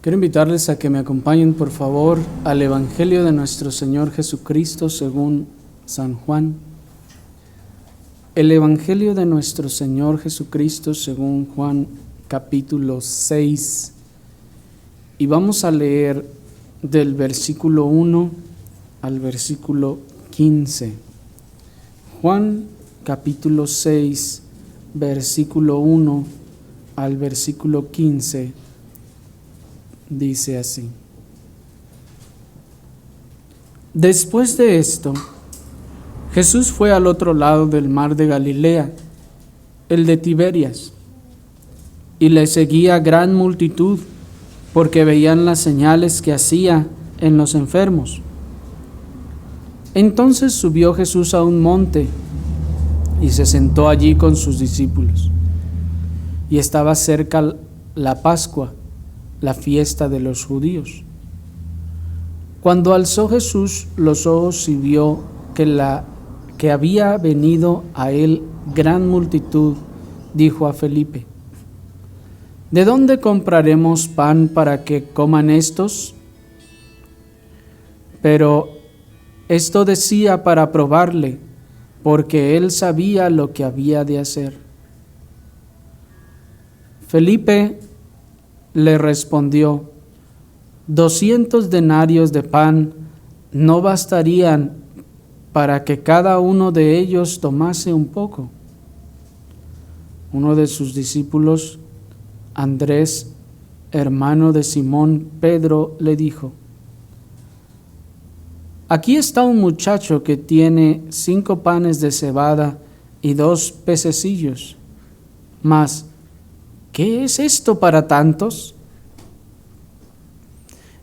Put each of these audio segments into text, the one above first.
Quiero invitarles a que me acompañen, por favor, al Evangelio de nuestro Señor Jesucristo según San Juan. El Evangelio de nuestro Señor Jesucristo según Juan, capítulo 6. Y vamos a leer del versículo 1 al versículo 15. Juan, capítulo 6, versículo 1 al versículo 15. Dice así: Después de esto, Jesús fue al otro lado del mar de Galilea, el de Tiberias, y le seguía gran multitud, porque veían las señales que hacía en los enfermos. Entonces subió Jesús a un monte y se sentó allí con sus discípulos. Y estaba cerca la Pascua, la fiesta de los judíos. Cuando alzó Jesús los ojos y vio que había venido a él gran multitud, dijo a Felipe: ¿De dónde compraremos pan para que coman estos? Pero esto decía para probarle, porque él sabía lo que había de hacer. Felipe le respondió: 200 denarios de pan no bastarían para que cada uno de ellos tomase un poco. Uno de sus discípulos, Andrés, hermano de Simón Pedro, le dijo: Aquí está un muchacho que tiene 5 panes de cebada y 2 pececillos. Mas, ¿qué es esto para tantos?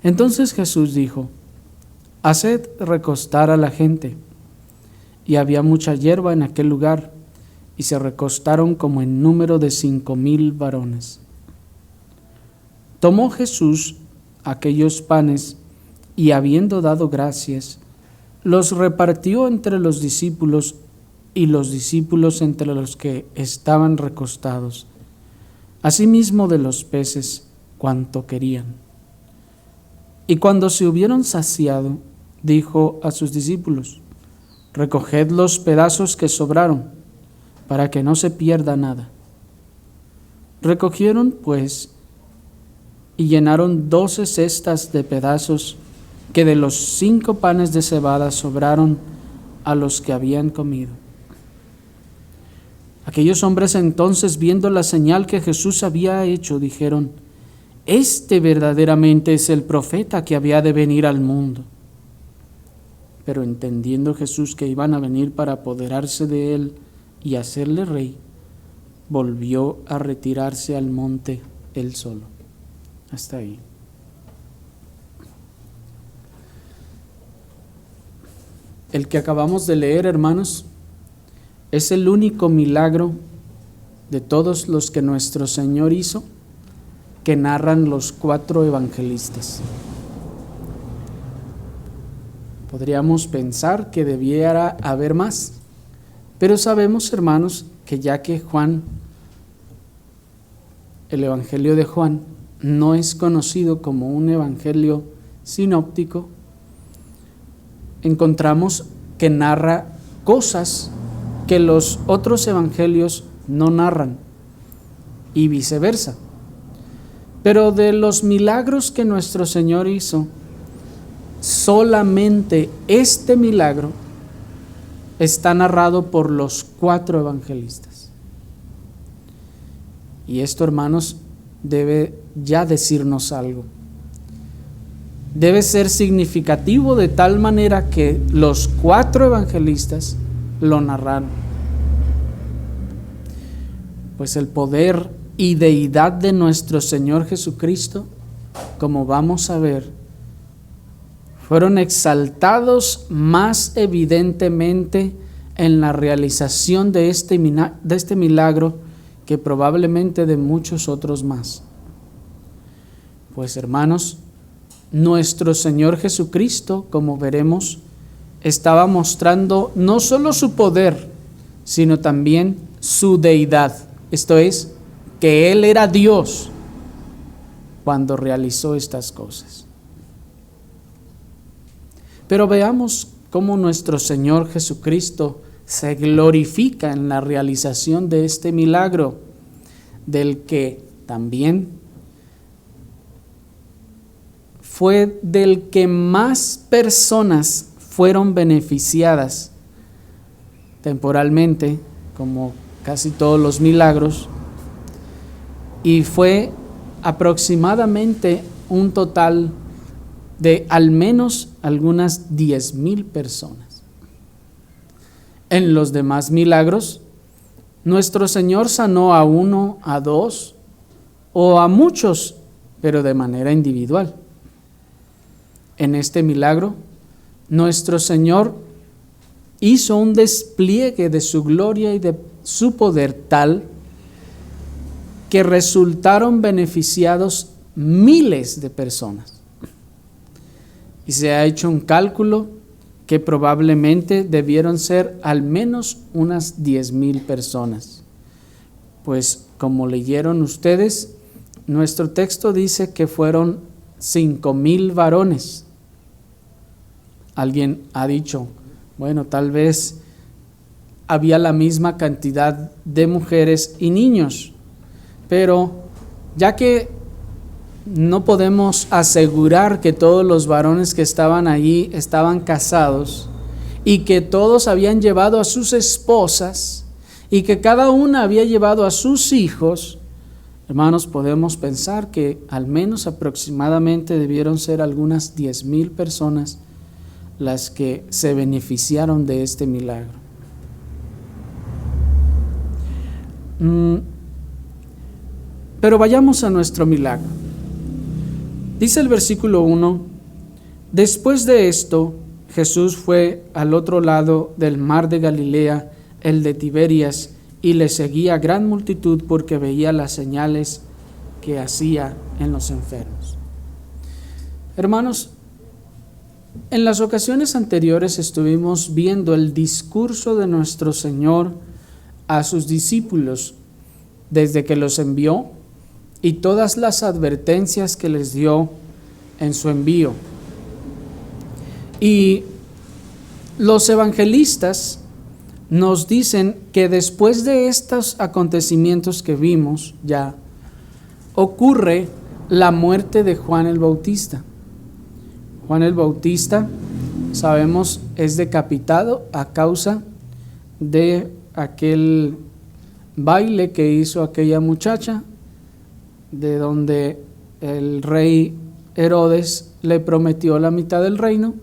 Entonces Jesús dijo: Haced recostar a la gente. Y había mucha hierba en aquel lugar, y se recostaron como en número de 5,000 varones. Tomó Jesús aquellos panes, y habiendo dado gracias, los repartió entre los discípulos, y los discípulos entre los que estaban recostados, asimismo de los peces, cuanto querían. Y cuando se hubieron saciado, dijo a sus discípulos: Recoged los pedazos que sobraron, para que no se pierda nada. Recogieron, pues, y llenaron 12 cestas de pedazos que de los 5 panes de cebada sobraron a los que habían comido. Aquellos hombres entonces, viendo la señal que Jesús había hecho, dijeron: Este verdaderamente es el profeta que había de venir al mundo. Pero entendiendo Jesús que iban a venir para apoderarse de él y hacerle rey, volvió a retirarse al monte él solo. Hasta ahí. El que acabamos de leer, hermanos, es el único milagro de todos los que nuestro Señor hizo que narran los 4 evangelistas. Podríamos pensar que debiera haber más, pero sabemos, hermanos, que ya que Juan, el Evangelio de Juan, no es conocido como un evangelio sinóptico, encontramos que narra cosas que los otros evangelios no narran y viceversa. Pero de los milagros que nuestro Señor hizo, solamente este milagro está narrado por los 4 evangelistas. Y esto, hermanos, debe ya decirnos algo. Debe ser significativo de tal manera que los 4 evangelistas lo narraron. Pues el poder y deidad de nuestro Señor Jesucristo, como vamos a ver, fueron exaltados más evidentemente en la realización de este milagro que probablemente de muchos otros más. Pues, hermanos, nuestro Señor Jesucristo, como veremos, estaba mostrando no solo su poder, sino también su deidad. Esto es, que Él era Dios. cuando realizó estas cosas. Pero veamos cómo nuestro Señor Jesucristo se glorifica en la realización de este milagro, del que también fue del que más personas fueron beneficiadas temporalmente, como casi todos los milagros, y fue aproximadamente un total de al menos algunas 10,000 personas. En los demás milagros, nuestro Señor sanó a uno, a dos o a muchos, pero de manera individual. En este milagro, nuestro Señor hizo un despliegue de su gloria y de su poder tal que resultaron beneficiados miles de personas. Y se ha hecho un cálculo que probablemente debieron ser al menos unas 10,000 personas. Pues como leyeron ustedes, nuestro texto dice que fueron 5,000 varones. Alguien ha dicho, bueno, tal vez había la misma cantidad de mujeres y niños, pero ya que no podemos asegurar que todos los varones que estaban allí estaban casados y que todos habían llevado a sus esposas y que cada una había llevado a sus hijos, hermanos, podemos pensar que al menos aproximadamente debieron ser algunas 10,000 personas las que se beneficiaron de este milagro. Pero vayamos a nuestro milagro. Dice el versículo 1, después de esto, Jesús fue al otro lado del mar de Galilea, el de Tiberias, y le seguía gran multitud porque veía las señales que hacía en los enfermos. Hermanos, en las ocasiones anteriores estuvimos viendo el discurso de nuestro Señor a sus discípulos desde que los envió y todas las advertencias que les dio en su envío. Y los evangelistas nos dicen que después de estos acontecimientos que vimos ya, ocurre la muerte de Juan el Bautista. Juan el Bautista, sabemos, es decapitado a causa de aquel baile que hizo aquella muchacha, de donde el rey Herodes le prometió la mitad del reino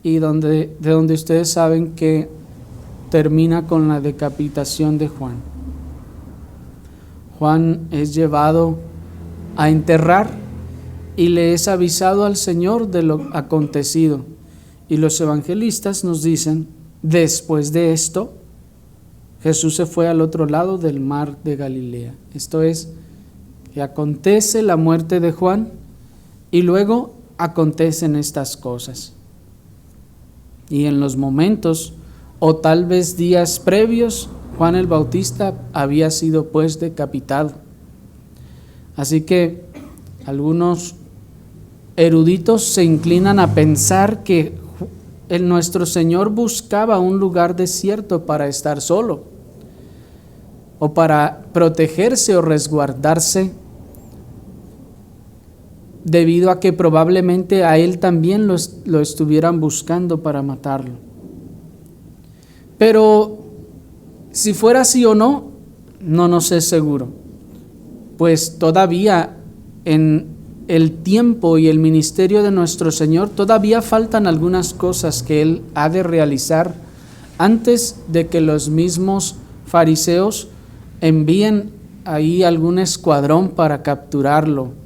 y de donde ustedes saben que termina con la decapitación de Juan. Juan es llevado a enterrar y le es avisado al Señor de lo acontecido. Y los evangelistas nos dicen, después de esto, Jesús se fue al otro lado del mar de Galilea. Esto es, que acontece la muerte de Juan y luego acontecen estas cosas. Y en los momentos o tal vez días previos, Juan el Bautista había sido pues decapitado. Así que algunos eruditos se inclinan a pensar que nuestro Señor buscaba un lugar desierto para estar solo, o para protegerse o resguardarse, debido a que probablemente a él también lo estuvieran buscando para matarlo. Pero si fuera así o no, no nos es seguro, pues todavía en el tiempo y el ministerio de nuestro Señor todavía faltan algunas cosas que Él ha de realizar antes de que los mismos fariseos envíen ahí algún escuadrón para capturarlo,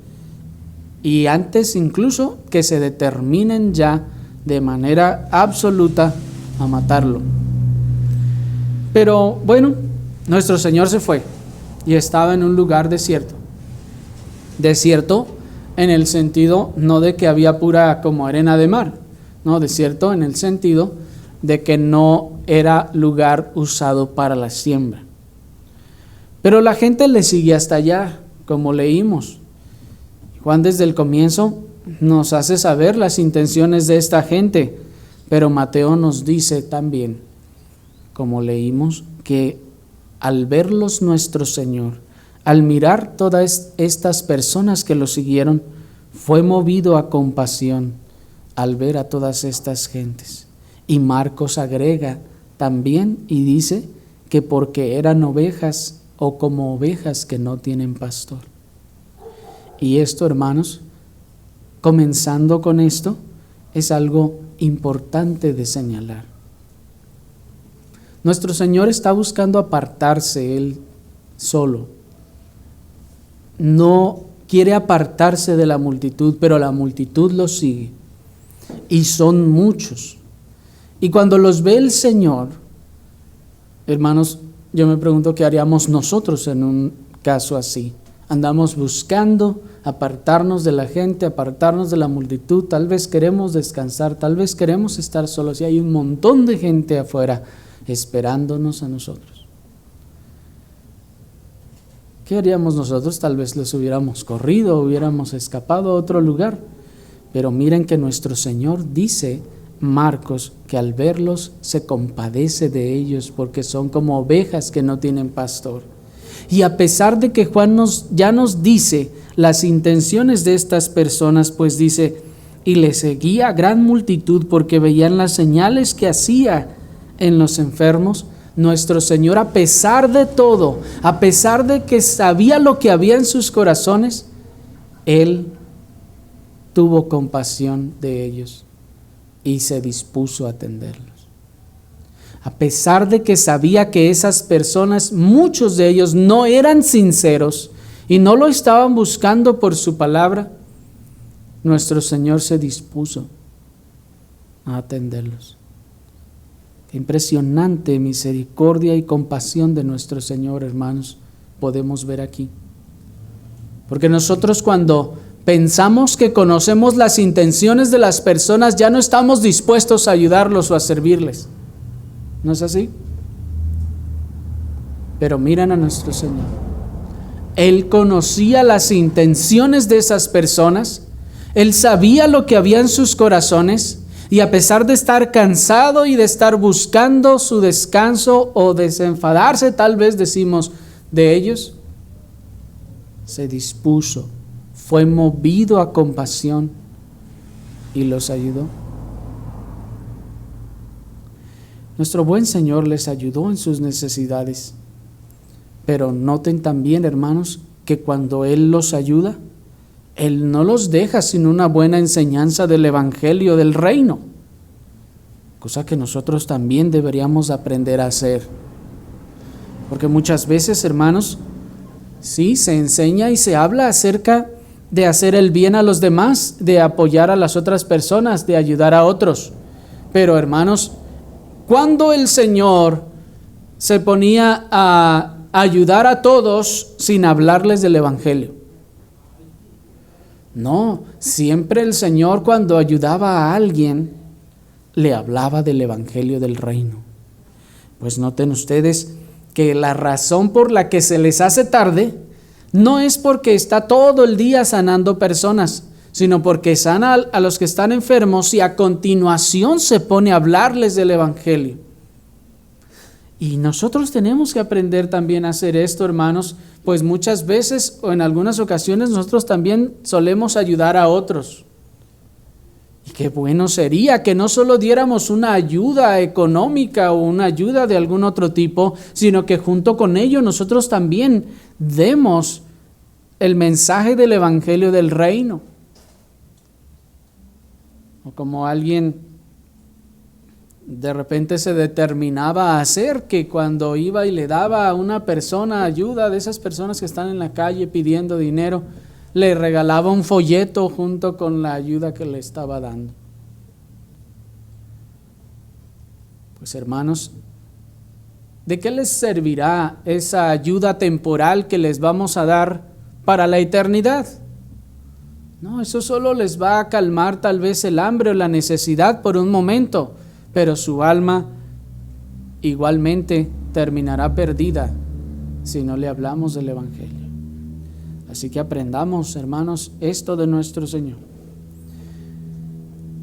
y antes incluso que se determinen ya de manera absoluta a matarlo. Pero bueno, nuestro Señor se fue y estaba en un lugar desierto. Desierto en el sentido no de que había pura como arena de mar, no, desierto en el sentido de que no era lugar usado para la siembra. Pero la gente le sigue hasta allá, como leímos. Juan desde el comienzo nos hace saber las intenciones de esta gente, pero Mateo nos dice también, como leímos, que al verlos nuestro Señor, al mirar todas estas personas que lo siguieron, fue movido a compasión al ver a todas estas gentes. Y Marcos agrega también y dice que porque eran ovejas o como ovejas que no tienen pastor. Y esto, hermanos, comenzando con esto, es algo importante de señalar. Nuestro Señor está buscando apartarse Él solo. No quiere apartarse de la multitud, pero la multitud lo sigue. Y son muchos. Y cuando los ve el Señor, hermanos, yo me pregunto qué haríamos nosotros en un caso así. Andamos buscando apartarnos de la gente, apartarnos de la multitud. Tal vez queremos descansar, tal vez queremos estar solos y hay un montón de gente afuera esperándonos a nosotros. ¿Qué haríamos nosotros? Tal vez les hubiéramos corrido, hubiéramos escapado a otro lugar. Pero miren que nuestro Señor dice, Marcos, que al verlos se compadece de ellos porque son como ovejas que no tienen pastor. Y a pesar de que Juan ya nos dice las intenciones de estas personas, pues dice, y le seguía gran multitud porque veían las señales que hacía en los enfermos. Nuestro Señor, a pesar de todo, a pesar de que sabía lo que había en sus corazones, Él tuvo compasión de ellos y se dispuso a atenderlos. A pesar de que sabía que esas personas, muchos de ellos no eran sinceros y no lo estaban buscando por su palabra, nuestro Señor se dispuso a atenderlos. Qué impresionante misericordia y compasión de nuestro Señor, hermanos, podemos ver aquí. Porque nosotros cuando pensamos que conocemos las intenciones de las personas, ya no estamos dispuestos a ayudarlos o a servirles. ¿No es así? Pero miren a nuestro Señor. Él conocía las intenciones de esas personas. Él sabía lo que había en sus corazones. Y a pesar de estar cansado y de estar buscando su descanso o desenfadarse, tal vez decimos, de ellos, se dispuso, fue movido a compasión y los ayudó. Nuestro buen Señor les ayudó en sus necesidades, pero noten también, hermanos, que cuando Él los ayuda, Él no los deja sin una buena enseñanza del Evangelio del Reino, cosa que nosotros también deberíamos aprender a hacer. Porque muchas veces, hermanos, sí, se enseña y se habla acerca de hacer el bien a los demás, de apoyar a las otras personas, de ayudar a otros. Pero, hermanos, cuando el Señor se ponía a ayudar a todos sin hablarles del Evangelio? No, siempre el Señor cuando ayudaba a alguien le hablaba del Evangelio del Reino. Pues noten ustedes que la razón por la que se les hace tarde no es porque está todo el día sanando personas, sino porque sana a los que están enfermos y a continuación se pone a hablarles del Evangelio. Y nosotros tenemos que aprender también a hacer esto, hermanos, pues muchas veces o en algunas ocasiones nosotros también solemos ayudar a otros. Y qué bueno sería que no solo diéramos una ayuda económica o una ayuda de algún otro tipo, sino que junto con ello nosotros también demos el mensaje del Evangelio del Reino. O como alguien de repente se determinaba a hacer, que cuando iba y le daba a una persona ayuda, de esas personas que están en la calle pidiendo dinero, le regalaba un folleto junto con la ayuda que le estaba dando. Pues hermanos, ¿de qué les servirá esa ayuda temporal que les vamos a dar para la eternidad? No, eso solo les va a calmar tal vez el hambre o la necesidad por un momento, pero su alma igualmente terminará perdida si no le hablamos del Evangelio. Así que aprendamos, hermanos, esto de nuestro Señor.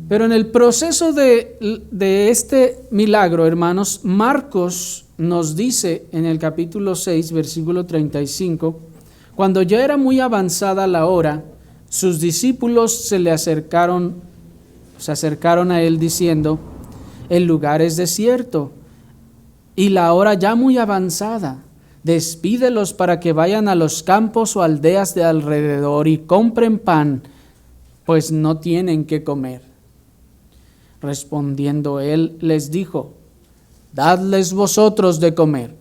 Pero en el proceso de este milagro, hermanos, Marcos nos dice en el capítulo 6, versículo 35, cuando ya era muy avanzada la hora, sus discípulos se acercaron a él diciendo: el lugar es desierto y la hora ya muy avanzada. Despídelos para que vayan a los campos o aldeas de alrededor y compren pan, pues no tienen qué comer. Respondiendo él les dijo: dadles vosotros de comer.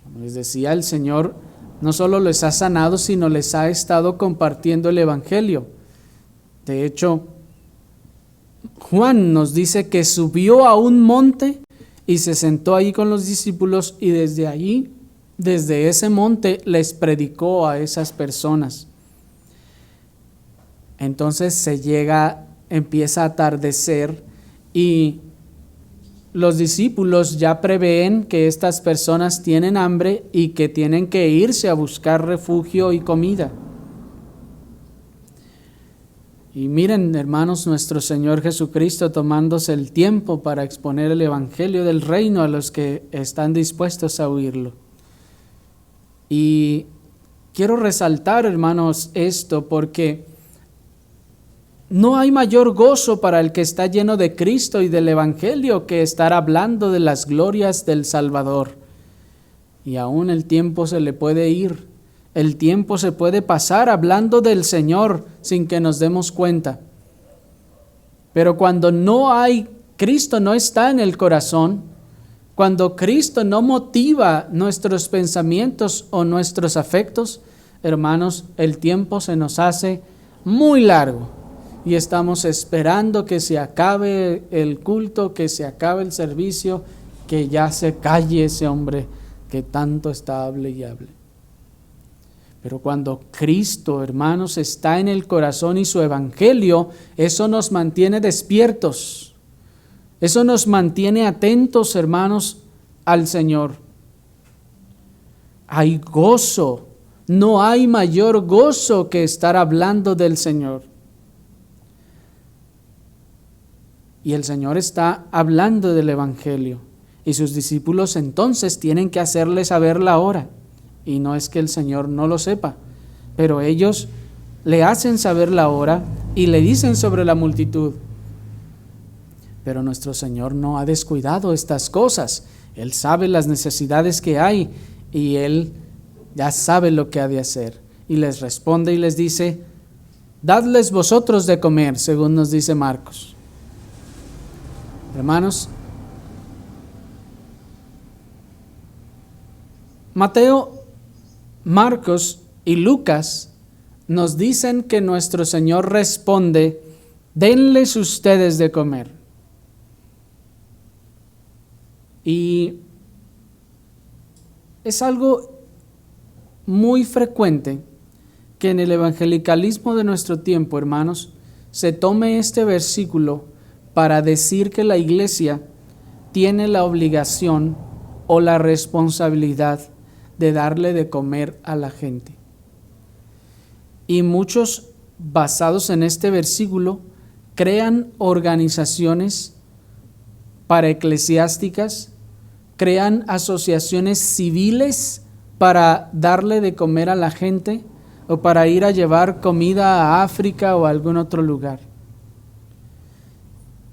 Como les decía, el Señor no solo les ha sanado, sino les ha estado compartiendo el Evangelio. De hecho, Juan nos dice que subió a un monte y se sentó ahí con los discípulos, y desde allí, desde ese monte, les predicó a esas personas. Entonces empieza a atardecer y los discípulos ya prevén que estas personas tienen hambre y que tienen que irse a buscar refugio y comida. Y miren, hermanos, nuestro Señor Jesucristo tomándose el tiempo para exponer el Evangelio del reino a los que están dispuestos a oírlo. Y quiero resaltar, hermanos, esto porque no hay mayor gozo para el que está lleno de Cristo y del Evangelio que estar hablando de las glorias del Salvador. Y aún el tiempo se le puede ir. El tiempo se puede pasar hablando del Señor sin que nos demos cuenta. Pero cuando Cristo no está en el corazón, cuando Cristo no motiva nuestros pensamientos o nuestros afectos, hermanos, el tiempo se nos hace muy largo y estamos esperando que se acabe el culto, que se acabe el servicio, que ya se calle ese hombre que tanto está hable y hable. Pero cuando Cristo, hermanos, está en el corazón y su Evangelio, eso nos mantiene despiertos. Eso nos mantiene atentos, hermanos, al Señor. Hay gozo. No hay mayor gozo que estar hablando del Señor. Y el Señor está hablando del Evangelio. Y sus discípulos entonces tienen que hacerle saber la hora. Y no es que el Señor no lo sepa, pero ellos le hacen saber la hora y le dicen sobre la multitud. Pero nuestro Señor no ha descuidado estas cosas. Él sabe las necesidades que hay y Él ya sabe lo que ha de hacer. Y les responde y les dice: dadles vosotros de comer, según nos dice Marcos. Hermanos, Mateo, Marcos y Lucas nos dicen que nuestro Señor responde: denles ustedes de comer. Y es algo muy frecuente que en el evangelicalismo de nuestro tiempo, hermanos, se tome este versículo para decir que la iglesia tiene la obligación o la responsabilidad de darle de comer a la gente. Y muchos, basados en este versículo, crean organizaciones paraeclesiásticas, crean asociaciones civiles para darle de comer a la gente o para ir a llevar comida a África o a algún otro lugar.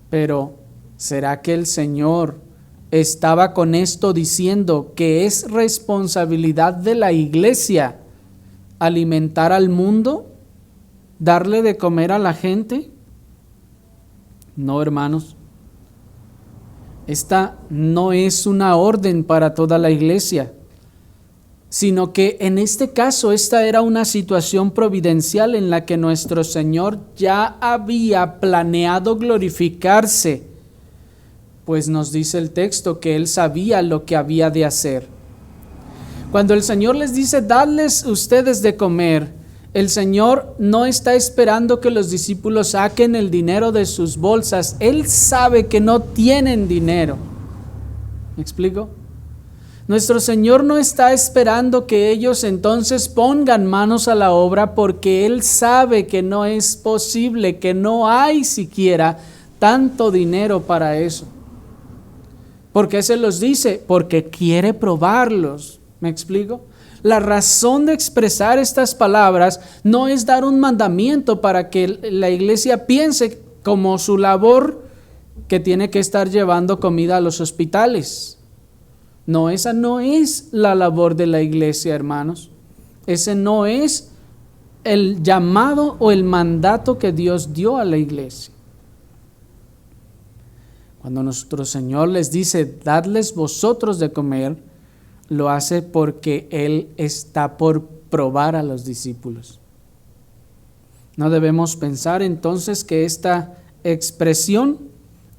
Pero, ¿será que el Señor estaba con esto diciendo que es responsabilidad de la iglesia alimentar al mundo, darle de comer a la gente? No, hermanos. Esta no es una orden para toda la iglesia, sino que en este caso esta era una situación providencial en la que nuestro Señor ya había planeado glorificarse, pues nos dice el texto que Él sabía lo que había de hacer. Cuando el Señor les dice: dadles ustedes de comer, el Señor no está esperando que los discípulos saquen el dinero de sus bolsas. Él sabe que no tienen dinero. ¿Me explico? Nuestro Señor no está esperando que ellos entonces pongan manos a la obra, porque Él sabe que no es posible, que no hay siquiera tanto dinero para eso. ¿Por qué se los dice? Porque quiere probarlos. ¿Me explico? La razón de expresar estas palabras no es dar un mandamiento para que la iglesia piense como su labor que tiene que estar llevando comida a los hospitales. No, esa no es la labor de la iglesia, hermanos. Ese no es el llamado o el mandato que Dios dio a la iglesia. Cuando nuestro Señor les dice, dadles vosotros de comer, lo hace porque Él está por probar a los discípulos. No debemos pensar entonces que esta expresión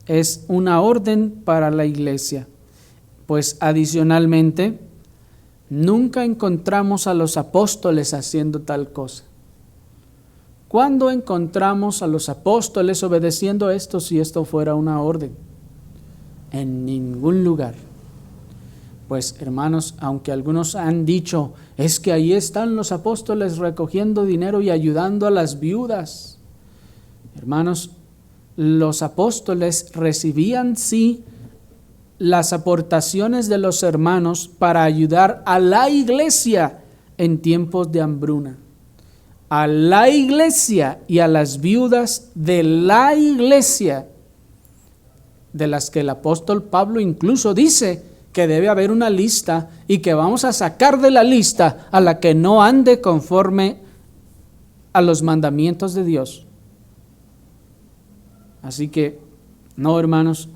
es una orden para la iglesia, pues adicionalmente nunca encontramos a los apóstoles haciendo tal cosa. ¿Cuándo encontramos a los apóstoles obedeciendo esto si esto fuera una orden? En ningún lugar. Pues hermanos, aunque algunos han dicho, es que ahí están los apóstoles recogiendo dinero y ayudando a las viudas. Hermanos, los apóstoles recibían sí las aportaciones de los hermanos para ayudar a la iglesia en tiempos de hambruna. A la iglesia y a las viudas de la iglesia, de las que el apóstol Pablo incluso dice que debe haber una lista y que vamos a sacar de la lista a la que no ande conforme a los mandamientos de Dios. Así que, no, hermanos,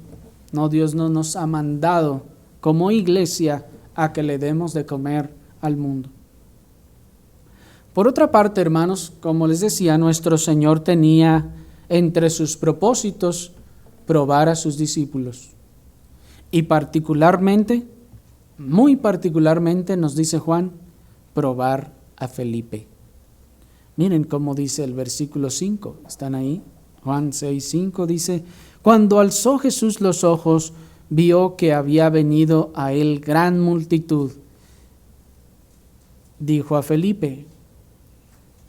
no, Dios no nos ha mandado como iglesia a que le demos de comer al mundo. Por otra parte, hermanos, como les decía, nuestro Señor tenía entre sus propósitos probar a sus discípulos. Y particularmente, muy particularmente, nos dice Juan, probar a Felipe. Miren cómo dice el versículo 5, ¿están ahí? Juan 6:5 dice, cuando alzó Jesús los ojos, vio que había venido a él gran multitud. Dijo a Felipe,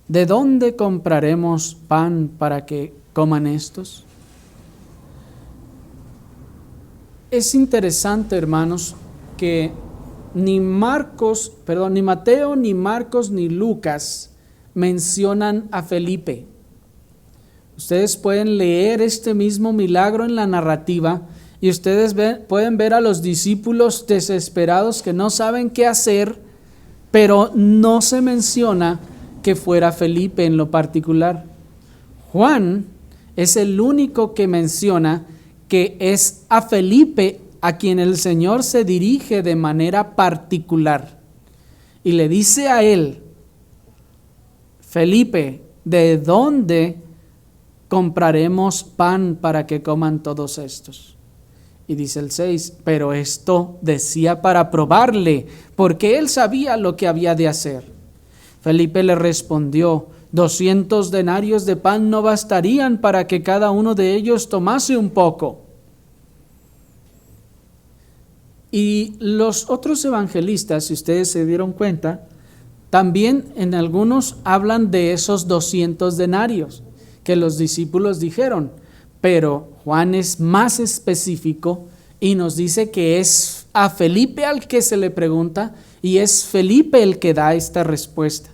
¿de dónde compraremos pan para que coman estos? Es interesante, hermanos, que ni Mateo, ni Marcos, ni Lucas mencionan a Felipe. Ustedes pueden leer este mismo milagro en la narrativa y ustedes pueden ver a los discípulos desesperados que no saben qué hacer, pero no se menciona que fuera Felipe en lo particular. Juan es el único que menciona que es a Felipe a quien el Señor se dirige de manera particular y le dice a él, Felipe, ¿de dónde compraremos pan para que coman todos estos? Y dice el 6, pero esto decía para probarle, porque él sabía lo que había de hacer. Felipe le respondió, 200 denarios de pan no bastarían para que cada uno de ellos tomase un poco. Y los otros evangelistas, si ustedes se dieron cuenta, también en algunos hablan de esos 200 denarios que los discípulos dijeron, pero Juan es más específico y nos dice que es a Felipe al que se le pregunta y es Felipe el que da esta respuesta.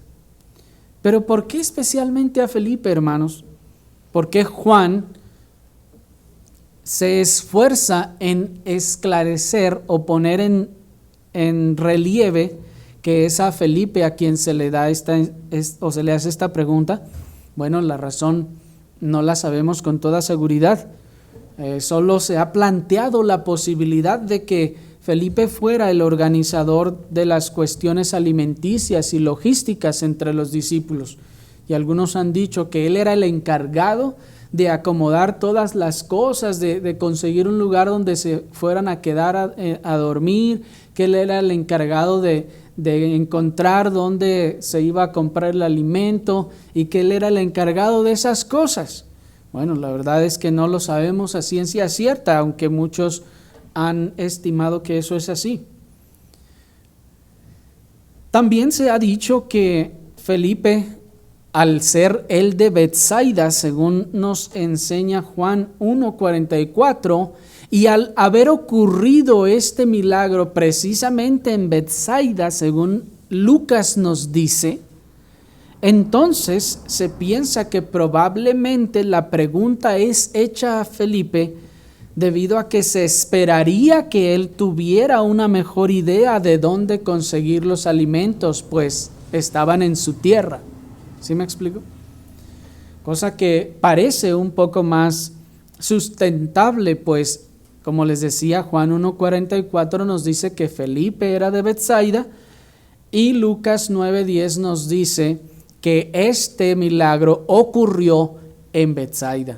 Pero ¿por qué especialmente a Felipe, hermanos? ¿Por qué Juan se esfuerza en esclarecer o poner en relieve que es a Felipe a quien se le da se le hace esta pregunta? Bueno, la razón no la sabemos con toda seguridad. Solo se ha planteado la posibilidad de que Felipe fuera el organizador de las cuestiones alimenticias y logísticas entre los discípulos. Y algunos han dicho que él era el encargado de acomodar todas las cosas, de conseguir un lugar donde se fueran a quedar a dormir, que él era el encargado de encontrar dónde se iba a comprar el alimento y que él era el encargado de esas cosas. Bueno, la verdad es que no lo sabemos a ciencia cierta, aunque muchos han estimado que eso es así. También se ha dicho que Felipe, al ser él de Betsaida, según nos enseña Juan 1:44, y al haber ocurrido este milagro precisamente en Betsaida, según Lucas nos dice, entonces se piensa que probablemente la pregunta es hecha a Felipe debido a que se esperaría que él tuviera una mejor idea de dónde conseguir los alimentos, pues estaban en su tierra. ¿Sí me explico? Cosa que parece un poco más sustentable, pues como les decía, Juan 1:44 nos dice que Felipe era de Betsaida y Lucas 9:10 nos dice que este milagro ocurrió en Betsaida.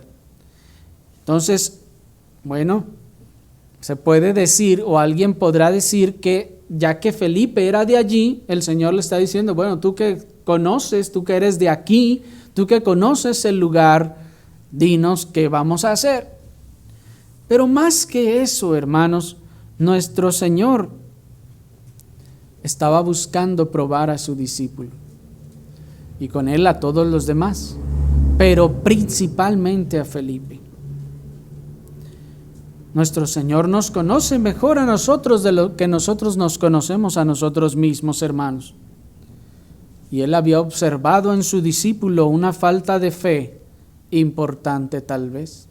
Entonces, bueno, se puede decir o alguien podrá decir que ya que Felipe era de allí, el Señor le está diciendo, bueno, tú que conoces, tú que eres de aquí, tú que conoces el lugar, dinos qué vamos a hacer. Pero más que eso, hermanos, nuestro Señor estaba buscando probar a su discípulo y con él a todos los demás, pero principalmente a Felipe. Nuestro Señor nos conoce mejor a nosotros de lo que nosotros nos conocemos a nosotros mismos, hermanos. Y él había observado en su discípulo una falta de fe importante tal vez.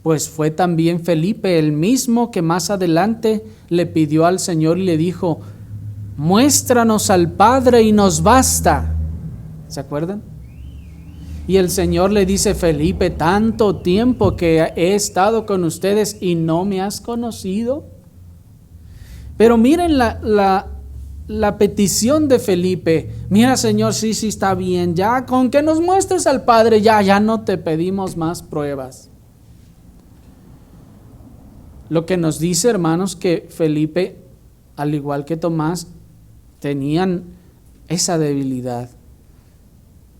Pues fue también Felipe el mismo que más adelante le pidió al Señor y le dijo, muéstranos al Padre y nos basta. ¿Se acuerdan? Y el Señor le dice, Felipe, tanto tiempo que he estado con ustedes y no me has conocido. Pero miren la petición de Felipe. Mira, Señor, sí está bien. Ya con que nos muestres al Padre, ya no te pedimos más pruebas. Lo que nos dice, hermanos, que Felipe, al igual que Tomás, tenían esa debilidad.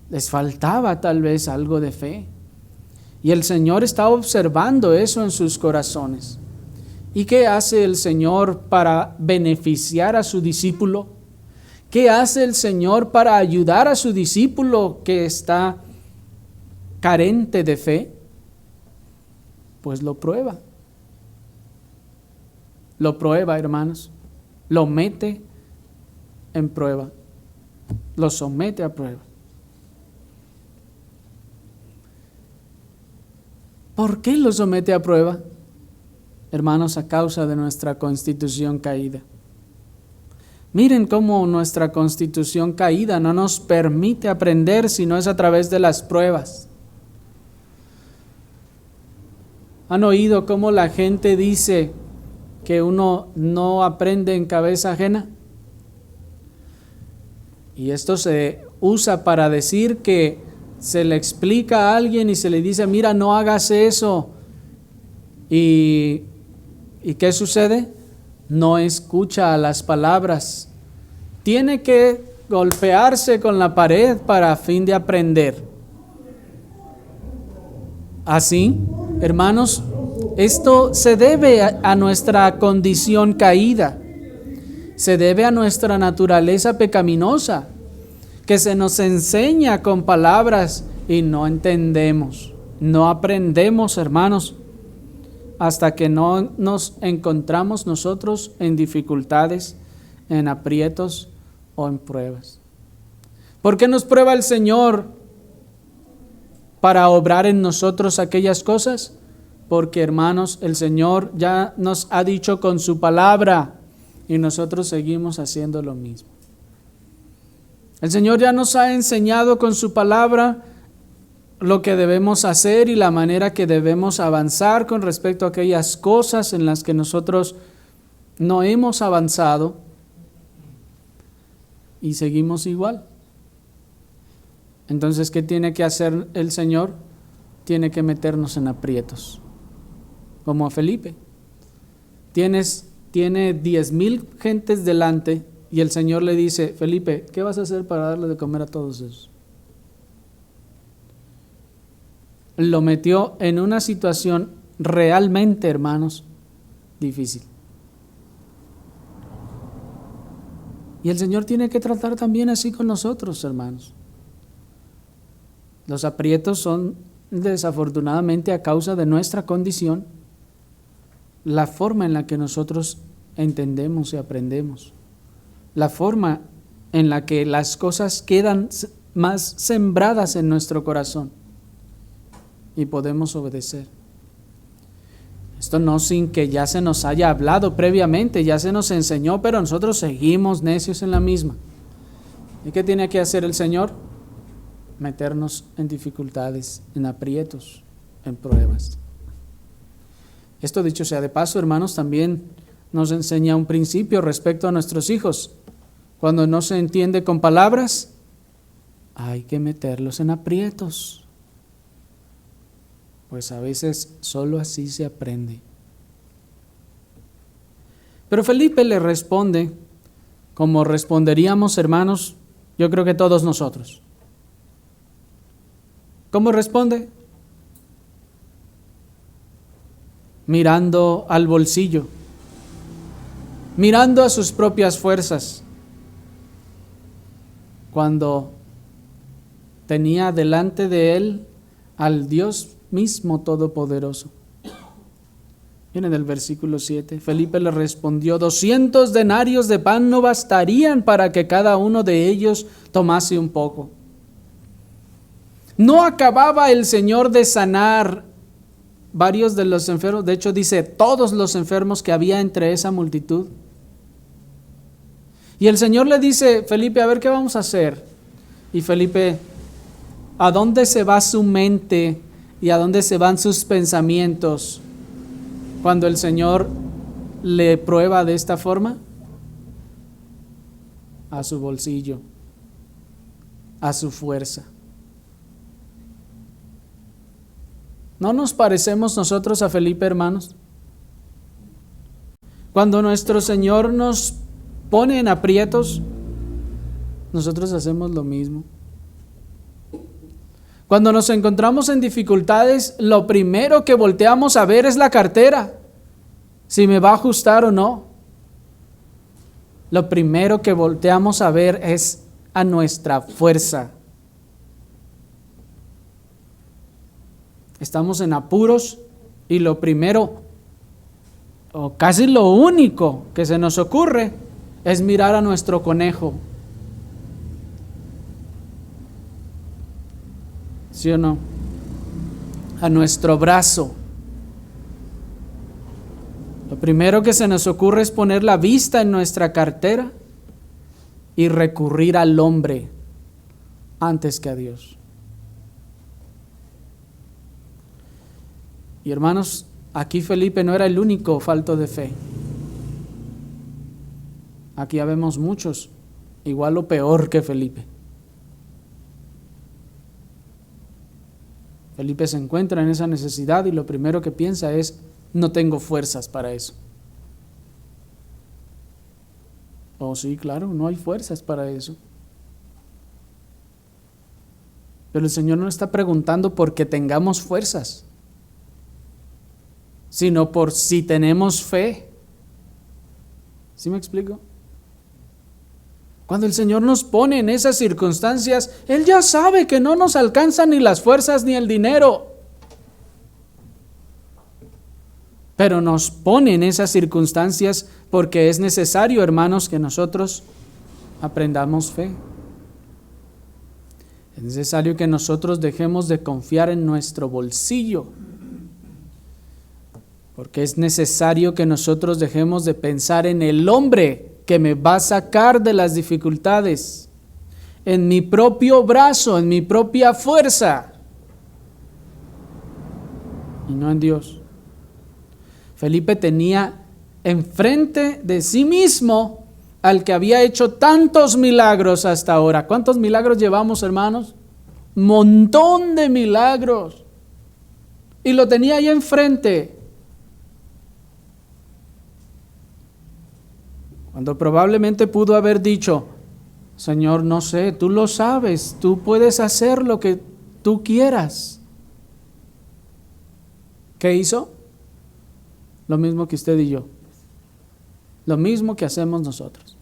Les faltaba tal vez algo de fe. Y el Señor estaba observando eso en sus corazones. ¿Y qué hace el Señor para beneficiar a su discípulo? ¿Qué hace el Señor para ayudar a su discípulo que está carente de fe? Pues lo prueba. Lo prueba, hermanos. Lo mete en prueba. Lo somete a prueba. ¿Por qué lo somete a prueba? Hermanos, a causa de nuestra constitución caída. Miren cómo nuestra constitución caída no nos permite aprender si no es a través de las pruebas. ¿Han oído cómo la gente dice que uno no aprende en cabeza ajena? Y esto se usa para decir que se le explica a alguien y se le dice, mira, no hagas eso. ¿Y qué sucede? No escucha las palabras. Tiene que golpearse con la pared para fin de aprender. Así, hermanos, esto se debe a nuestra condición caída. Se debe a nuestra naturaleza pecaminosa, que se nos enseña con palabras y no entendemos, no aprendemos, hermanos, hasta que no nos encontramos nosotros en dificultades, en aprietos o en pruebas. ¿Por qué nos prueba el Señor? ¿Para obrar en nosotros aquellas cosas? Porque, hermanos, el Señor ya nos ha dicho con su palabra y nosotros seguimos haciendo lo mismo. El Señor ya nos ha enseñado con su palabra lo que debemos hacer y la manera que debemos avanzar con respecto a aquellas cosas en las que nosotros no hemos avanzado y seguimos igual. Entonces, ¿qué tiene que hacer el Señor? Tiene que meternos en aprietos, como a Felipe. Tiene 10,000 gentes delante y el Señor le dice, Felipe, ¿qué vas a hacer para darle de comer a todos esos? Lo metió en una situación realmente, hermanos, difícil. Y el Señor tiene que tratar también así con nosotros, hermanos. Los aprietos son desafortunadamente a causa de nuestra condición, la forma en la que nosotros entendemos y aprendemos, la forma en la que las cosas quedan más sembradas en nuestro corazón y podemos obedecer. Esto no sin que ya se nos haya hablado previamente, ya se nos enseñó, pero nosotros seguimos necios en la misma. ¿Y qué tiene que hacer el Señor? Meternos en dificultades, en aprietos, en pruebas. Esto, dicho sea de paso, hermanos, también nos enseña un principio respecto a nuestros hijos. Cuando no se entiende con palabras, hay que meterlos en aprietos. Pues a veces solo así se aprende. Pero Felipe le responde como responderíamos, hermanos, yo creo que todos nosotros. ¿Cómo responde? Mirando al bolsillo, mirando a sus propias fuerzas, cuando tenía delante de él al Dios mismo todopoderoso. Miren el versículo 7. Felipe le respondió: 200 denarios de pan no bastarían para que cada uno de ellos tomase un poco. No acababa el Señor de sanar varios de los enfermos, de hecho dice todos los enfermos que había entre esa multitud. Y el Señor le dice: Felipe, a ver qué vamos a hacer. Y Felipe, ¿a dónde se va su mente y a dónde se van sus pensamientos cuando el Señor le prueba de esta forma? A su bolsillo, a su fuerza. ¿No nos parecemos nosotros a Felipe, hermanos? Cuando nuestro Señor nos pone en aprietos, nosotros hacemos lo mismo. Cuando nos encontramos en dificultades, lo primero que volteamos a ver es la cartera, si me va a ajustar o no. Lo primero que volteamos a ver es a nuestra fuerza. Estamos en apuros y lo primero, o casi lo único que se nos ocurre, es mirar a nuestro conejo. ¿Sí o no? A nuestro brazo. Lo primero que se nos ocurre es poner la vista en nuestra cartera y recurrir al hombre antes que a Dios. Y hermanos, aquí Felipe no era el único falto de fe. Aquí ya vemos muchos, igual o peor que Felipe. Felipe se encuentra en esa necesidad y lo primero que piensa es: no tengo fuerzas para eso. Oh, sí, claro, no hay fuerzas para eso. Pero el Señor no está preguntando por que tengamos fuerzas, sino por si tenemos fe. ¿Sí me explico? Cuando el Señor nos pone en esas circunstancias, Él ya sabe que no nos alcanzan ni las fuerzas ni el dinero. Pero nos pone en esas circunstancias porque es necesario, hermanos, que nosotros aprendamos fe. Es necesario que nosotros dejemos de confiar en nuestro bolsillo. Porque es necesario que nosotros dejemos de pensar en el hombre que me va a sacar de las dificultades, en mi propio brazo, en mi propia fuerza, y no en Dios. Felipe tenía enfrente de sí mismo al que había hecho tantos milagros hasta ahora. ¿Cuántos milagros llevamos, hermanos? Montón de milagros. Y lo tenía ahí enfrente. Cuando probablemente pudo haber dicho: Señor, no sé, tú lo sabes, tú puedes hacer lo que tú quieras. ¿Qué hizo? Lo mismo que usted y yo. Lo mismo que hacemos nosotros.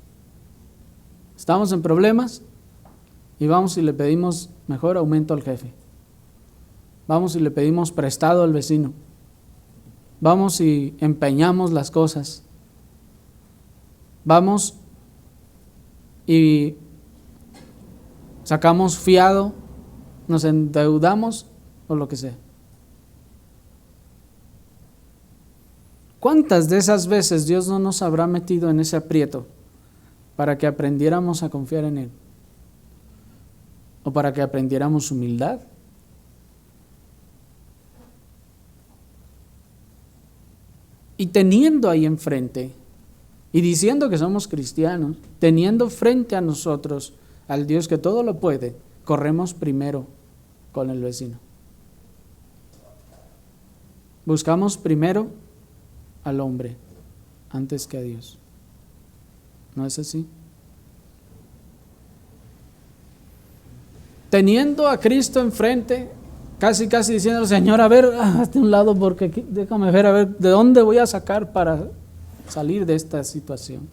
Estamos en problemas y vamos y le pedimos mejor aumento al jefe. Vamos y le pedimos prestado al vecino. Vamos y empeñamos las cosas. Vamos y sacamos fiado, nos endeudamos o lo que sea. ¿Cuántas de esas veces Dios no nos habrá metido en ese aprieto para que aprendiéramos a confiar en Él? ¿O para que aprendiéramos humildad? Y teniendo ahí enfrente, y diciendo que somos cristianos, teniendo frente a nosotros al Dios que todo lo puede, corremos primero con el vecino. Buscamos primero al hombre antes que a Dios. ¿No es así? Teniendo a Cristo enfrente, casi diciendo, Señor, a ver, hazte un lado porque déjame ver, a ver, ¿de dónde voy a sacar para salir de esta situación?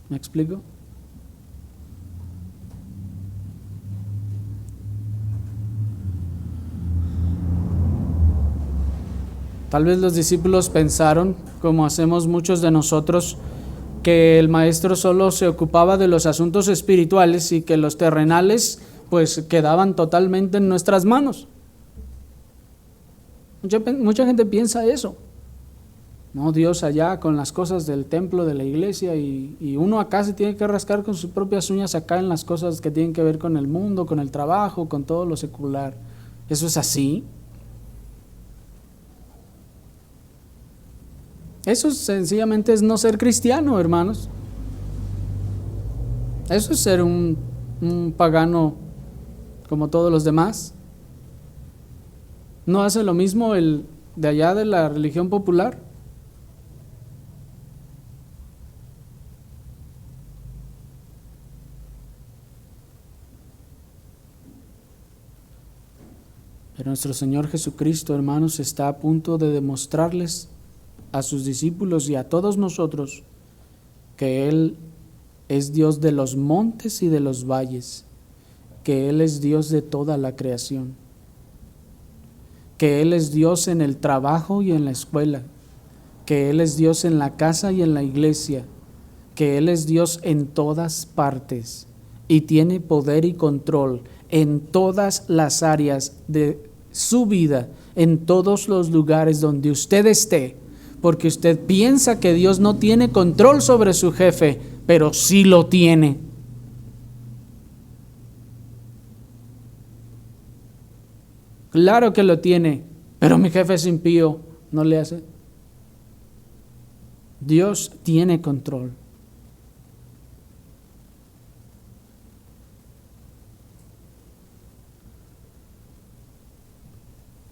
¿Me explico? Tal vez los discípulos pensaron, como hacemos muchos de nosotros, que el maestro solo se ocupaba de los asuntos espirituales y que los terrenales pues quedaban totalmente en nuestras manos. Mucha gente piensa eso. No, Dios allá con las cosas del templo, de la iglesia, y uno acá se tiene que rascar con sus propias uñas acá en las cosas que tienen que ver con el mundo, con el trabajo, con todo lo secular. ¿Eso es así? Eso sencillamente es no ser cristiano, hermanos. Eso es ser un pagano como todos los demás. ¿No hace lo mismo el de allá de la religión popular? Pero nuestro Señor Jesucristo, hermanos, está a punto de demostrarles a sus discípulos y a todos nosotros que Él es Dios de los montes y de los valles, que Él es Dios de toda la creación, que Él es Dios en el trabajo y en la escuela, que Él es Dios en la casa y en la iglesia, que Él es Dios en todas partes y tiene poder y control en todas las áreas de su vida, en todos los lugares donde usted esté, porque usted piensa que Dios no tiene control sobre su jefe, pero sí lo tiene. Claro que lo tiene, pero mi jefe es impío, no le hace. Dios tiene control.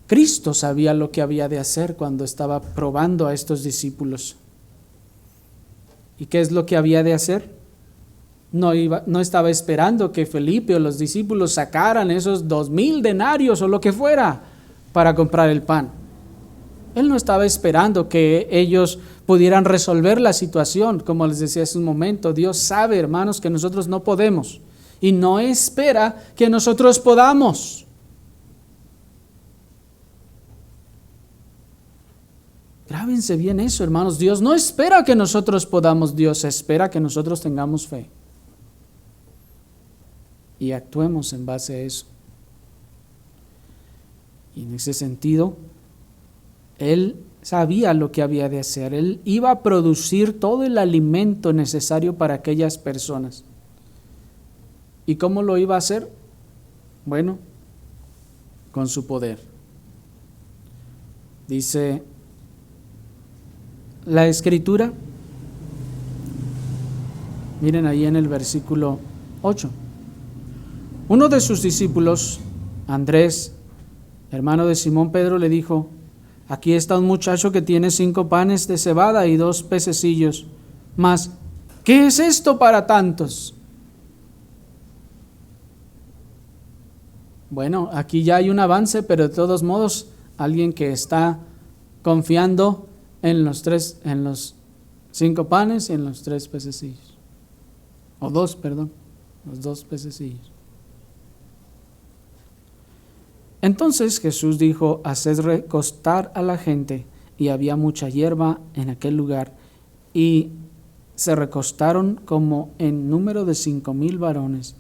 Cristo sabía lo que había de hacer cuando estaba probando a estos discípulos. ¿Y qué es lo que había de hacer? No estaba esperando que Felipe o los discípulos sacaran esos 2,000 denarios o lo que fuera para comprar el pan. Él no estaba esperando que ellos pudieran resolver la situación. Como les decía hace un momento, Dios sabe, hermanos, que nosotros no podemos y no espera que nosotros podamos. Grábense bien eso, hermanos. Dios no espera que nosotros podamos, Dios espera que nosotros tengamos fe y actuemos en base a eso. Y en ese sentido, Él sabía lo que había de hacer. Él iba a producir todo el alimento necesario para aquellas personas. ¿Y cómo lo iba a hacer? Bueno, con su poder. Dice la Escritura, miren ahí en el versículo 8. Uno de sus discípulos, Andrés, hermano de Simón Pedro, le dijo: aquí está un muchacho que tiene 5 panes de cebada y 2 pececillos. Mas, ¿qué es esto para tantos? Bueno, aquí ya hay un avance, pero de todos modos, alguien que está confiando en los 5 panes y en los 3 pececillos. O 2, perdón, los 2 pececillos. Entonces Jesús dijo: haced recostar a la gente. Y había mucha hierba en aquel lugar, y se recostaron como en número de 5,000 varones.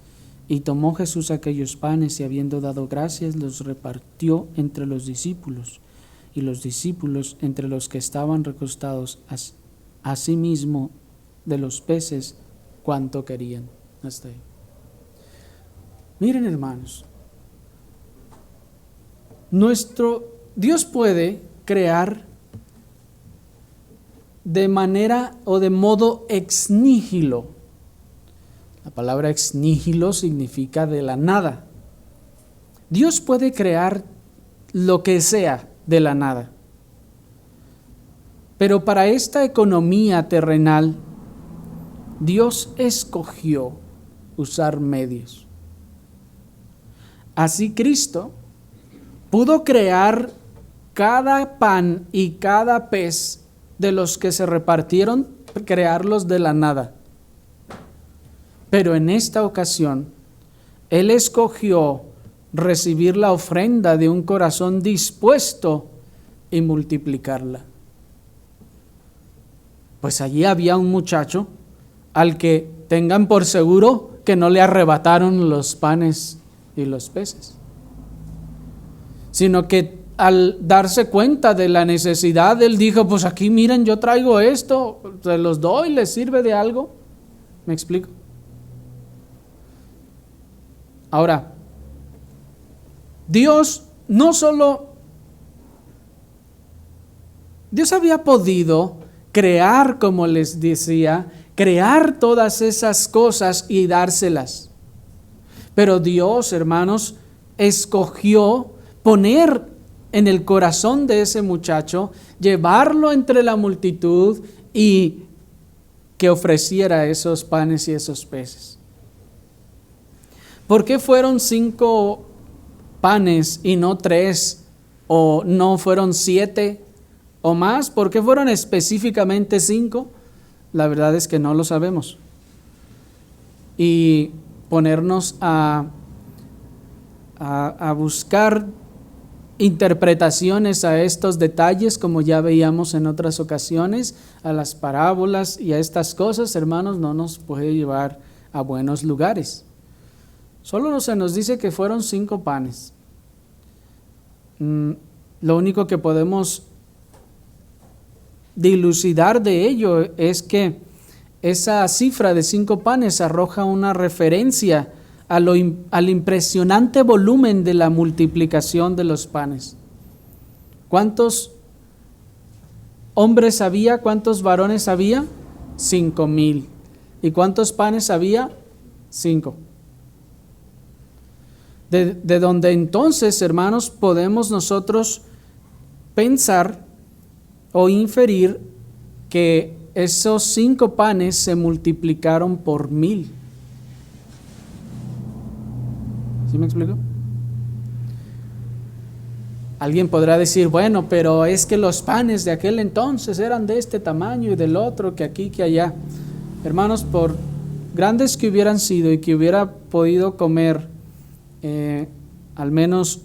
Y tomó Jesús aquellos panes, y habiendo dado gracias, los repartió entre los discípulos, y los discípulos entre los que estaban recostados, asimismo de los peces, cuanto querían. Hasta ahí. Miren, hermanos, nuestro Dios puede crear de manera o de modo ex nihilo. La palabra ex nihilo significa de la nada. Dios puede crear lo que sea de la nada. Pero para esta economía terrenal, Dios escogió usar medios. Así Cristo pudo crear cada pan y cada pez de los que se repartieron, crearlos de la nada. Pero en esta ocasión, Él escogió recibir la ofrenda de un corazón dispuesto y multiplicarla. Pues allí había un muchacho al que tengan por seguro que no le arrebataron los panes y los peces, sino que al darse cuenta de la necesidad, él dijo: pues aquí miren, yo traigo esto, se los doy, ¿les sirve de algo? ¿Me explico? Ahora, Dios no solo, Dios había podido crear, como les decía, crear todas esas cosas y dárselas. Pero Dios, hermanos, escogió poner en el corazón de ese muchacho, llevarlo entre la multitud y que ofreciera esos panes y esos peces. ¿Por qué fueron 5 panes y no 3? ¿O no fueron 7 o más? ¿Por qué fueron específicamente 5? La verdad es que no lo sabemos. Y ponernos a buscar interpretaciones a estos detalles, como ya veíamos en otras ocasiones, a las parábolas y a estas cosas, hermanos, no nos puede llevar a buenos lugares. Solo se nos dice que fueron 5 panes. Lo único que podemos dilucidar de ello es que esa cifra de 5 panes arroja una referencia al impresionante volumen de la multiplicación de los panes. ¿Cuántos hombres había? ¿Cuántos varones había? 5,000. ¿Y cuántos panes había? 5. De donde entonces, hermanos, podemos nosotros pensar o inferir que esos 5 panes se multiplicaron por 1,000. ¿Sí me explico? Alguien podrá decir: bueno, pero es que los panes de aquel entonces eran de este tamaño y del otro, que aquí, que allá. Hermanos, por grandes que hubieran sido y que hubiera podido comer al menos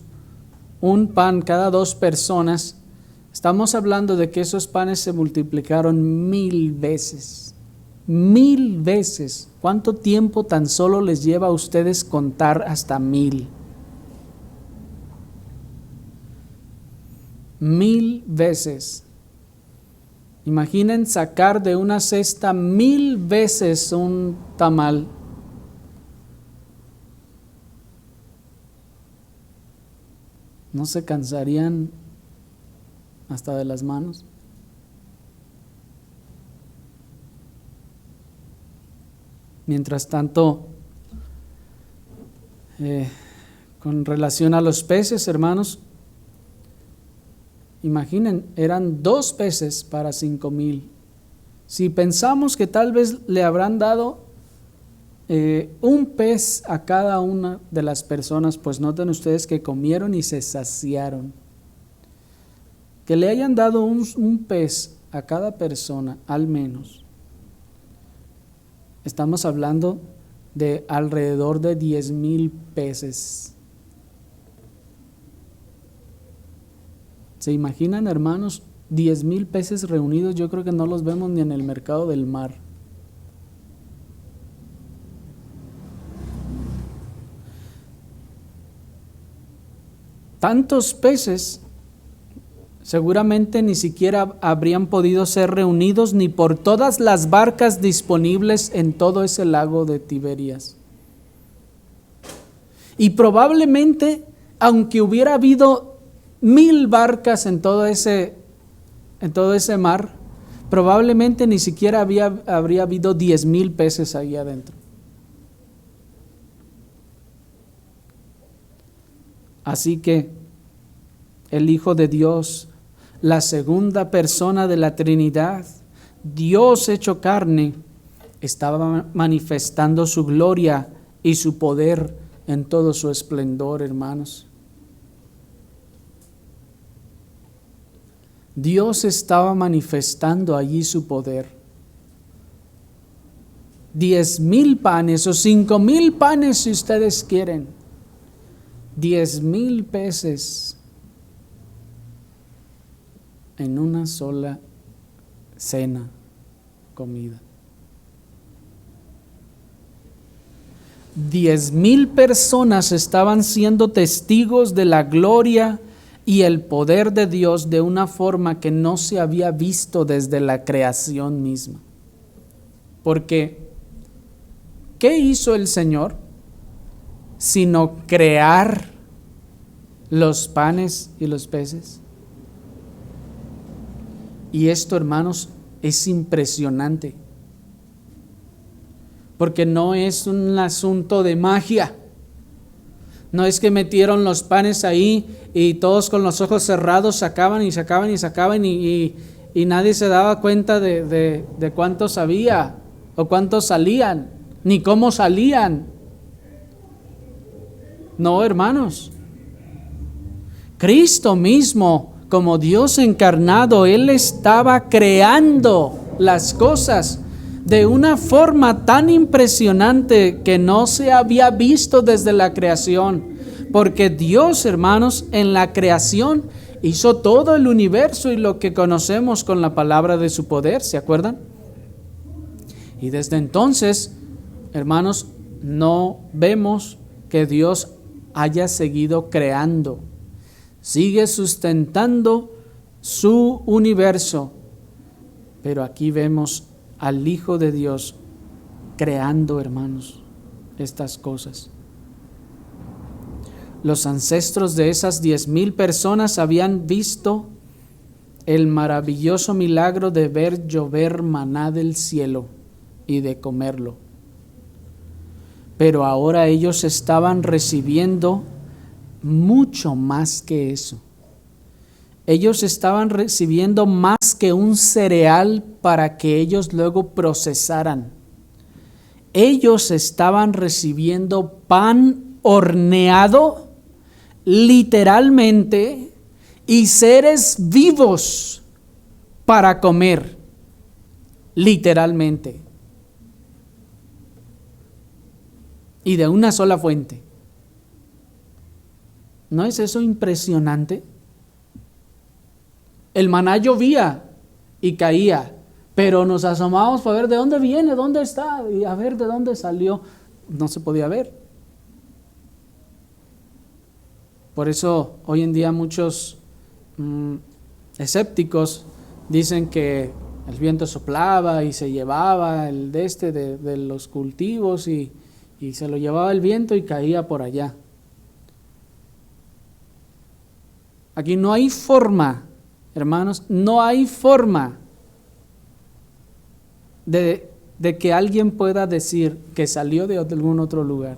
un pan cada 2 personas, estamos hablando de que esos panes se multiplicaron 1,000 veces. 1,000 veces. ¿Cuánto tiempo tan solo les lleva a ustedes contar hasta 1,000? 1,000 veces. Imaginen sacar de una cesta 1,000 veces un tamal. ¿No se cansarían hasta de las manos? Mientras tanto, con relación a los peces, hermanos, imaginen, eran 2 peces para 5,000. Si pensamos que tal vez le habrán dado un pez a cada una de las personas, pues noten ustedes que comieron y se saciaron. Que le hayan dado un pez a cada persona, al menos, Estamos hablando de alrededor de 10,000 peces. ¿Se imaginan, hermanos? 10,000 peces reunidos, yo creo que no los vemos ni en el mercado del mar. Tantos peces seguramente ni siquiera habrían podido ser reunidos ni por todas las barcas disponibles en todo ese lago de Tiberias. Y probablemente, aunque hubiera habido 1,000 barcas en todo ese mar, probablemente ni siquiera habría habido 10,000 peces ahí adentro. Así que el Hijo de Dios, la segunda persona de la Trinidad, Dios hecho carne, estaba manifestando su gloria y su poder en todo su esplendor, hermanos. Dios estaba manifestando allí su poder. 10,000 panes o 5,000 panes, si ustedes quieren. 10,000 peces en una sola cena, comida. 10,000 personas estaban siendo testigos de la gloria y el poder de Dios de una forma que no se había visto desde la creación misma. Porque, ¿qué hizo el Señor? Sino crear los panes y los peces. Y esto, hermanos, es impresionante. Porque no es un asunto de magia. No es que metieron los panes ahí y todos con los ojos cerrados sacaban y nadie se daba cuenta de cuántos había o cuántos salían, ni cómo salían. No, hermanos. Cristo mismo, como Dios encarnado, Él estaba creando las cosas de una forma tan impresionante que no se había visto desde la creación. Porque Dios, hermanos, en la creación hizo todo el universo y lo que conocemos con la palabra de su poder, ¿se acuerdan? Y desde entonces, hermanos, no vemos que Dios haya seguido creando. Sigue sustentando su universo. Pero aquí vemos al Hijo de Dios creando, hermanos, estas cosas. Los ancestros de esas 10,000 personas habían visto el maravilloso milagro de ver llover maná del cielo y de comerlo. Pero ahora ellos estaban recibiendo mucho más que eso. Ellos estaban recibiendo más que un cereal para que ellos luego procesaran. Ellos estaban recibiendo pan horneado, literalmente, y seres vivos para comer, literalmente. Y de una sola fuente. ¿No es eso impresionante? El maná llovía y caía, pero nos asomábamos para ver de dónde viene, dónde está, y a ver de dónde salió. No se podía ver. Por eso hoy en día muchos escépticos dicen que el viento soplaba y se llevaba el de los cultivos y se lo llevaba el viento y caía por allá. Aquí no hay forma, hermanos, no hay forma de que alguien pueda decir que salió de algún otro lugar.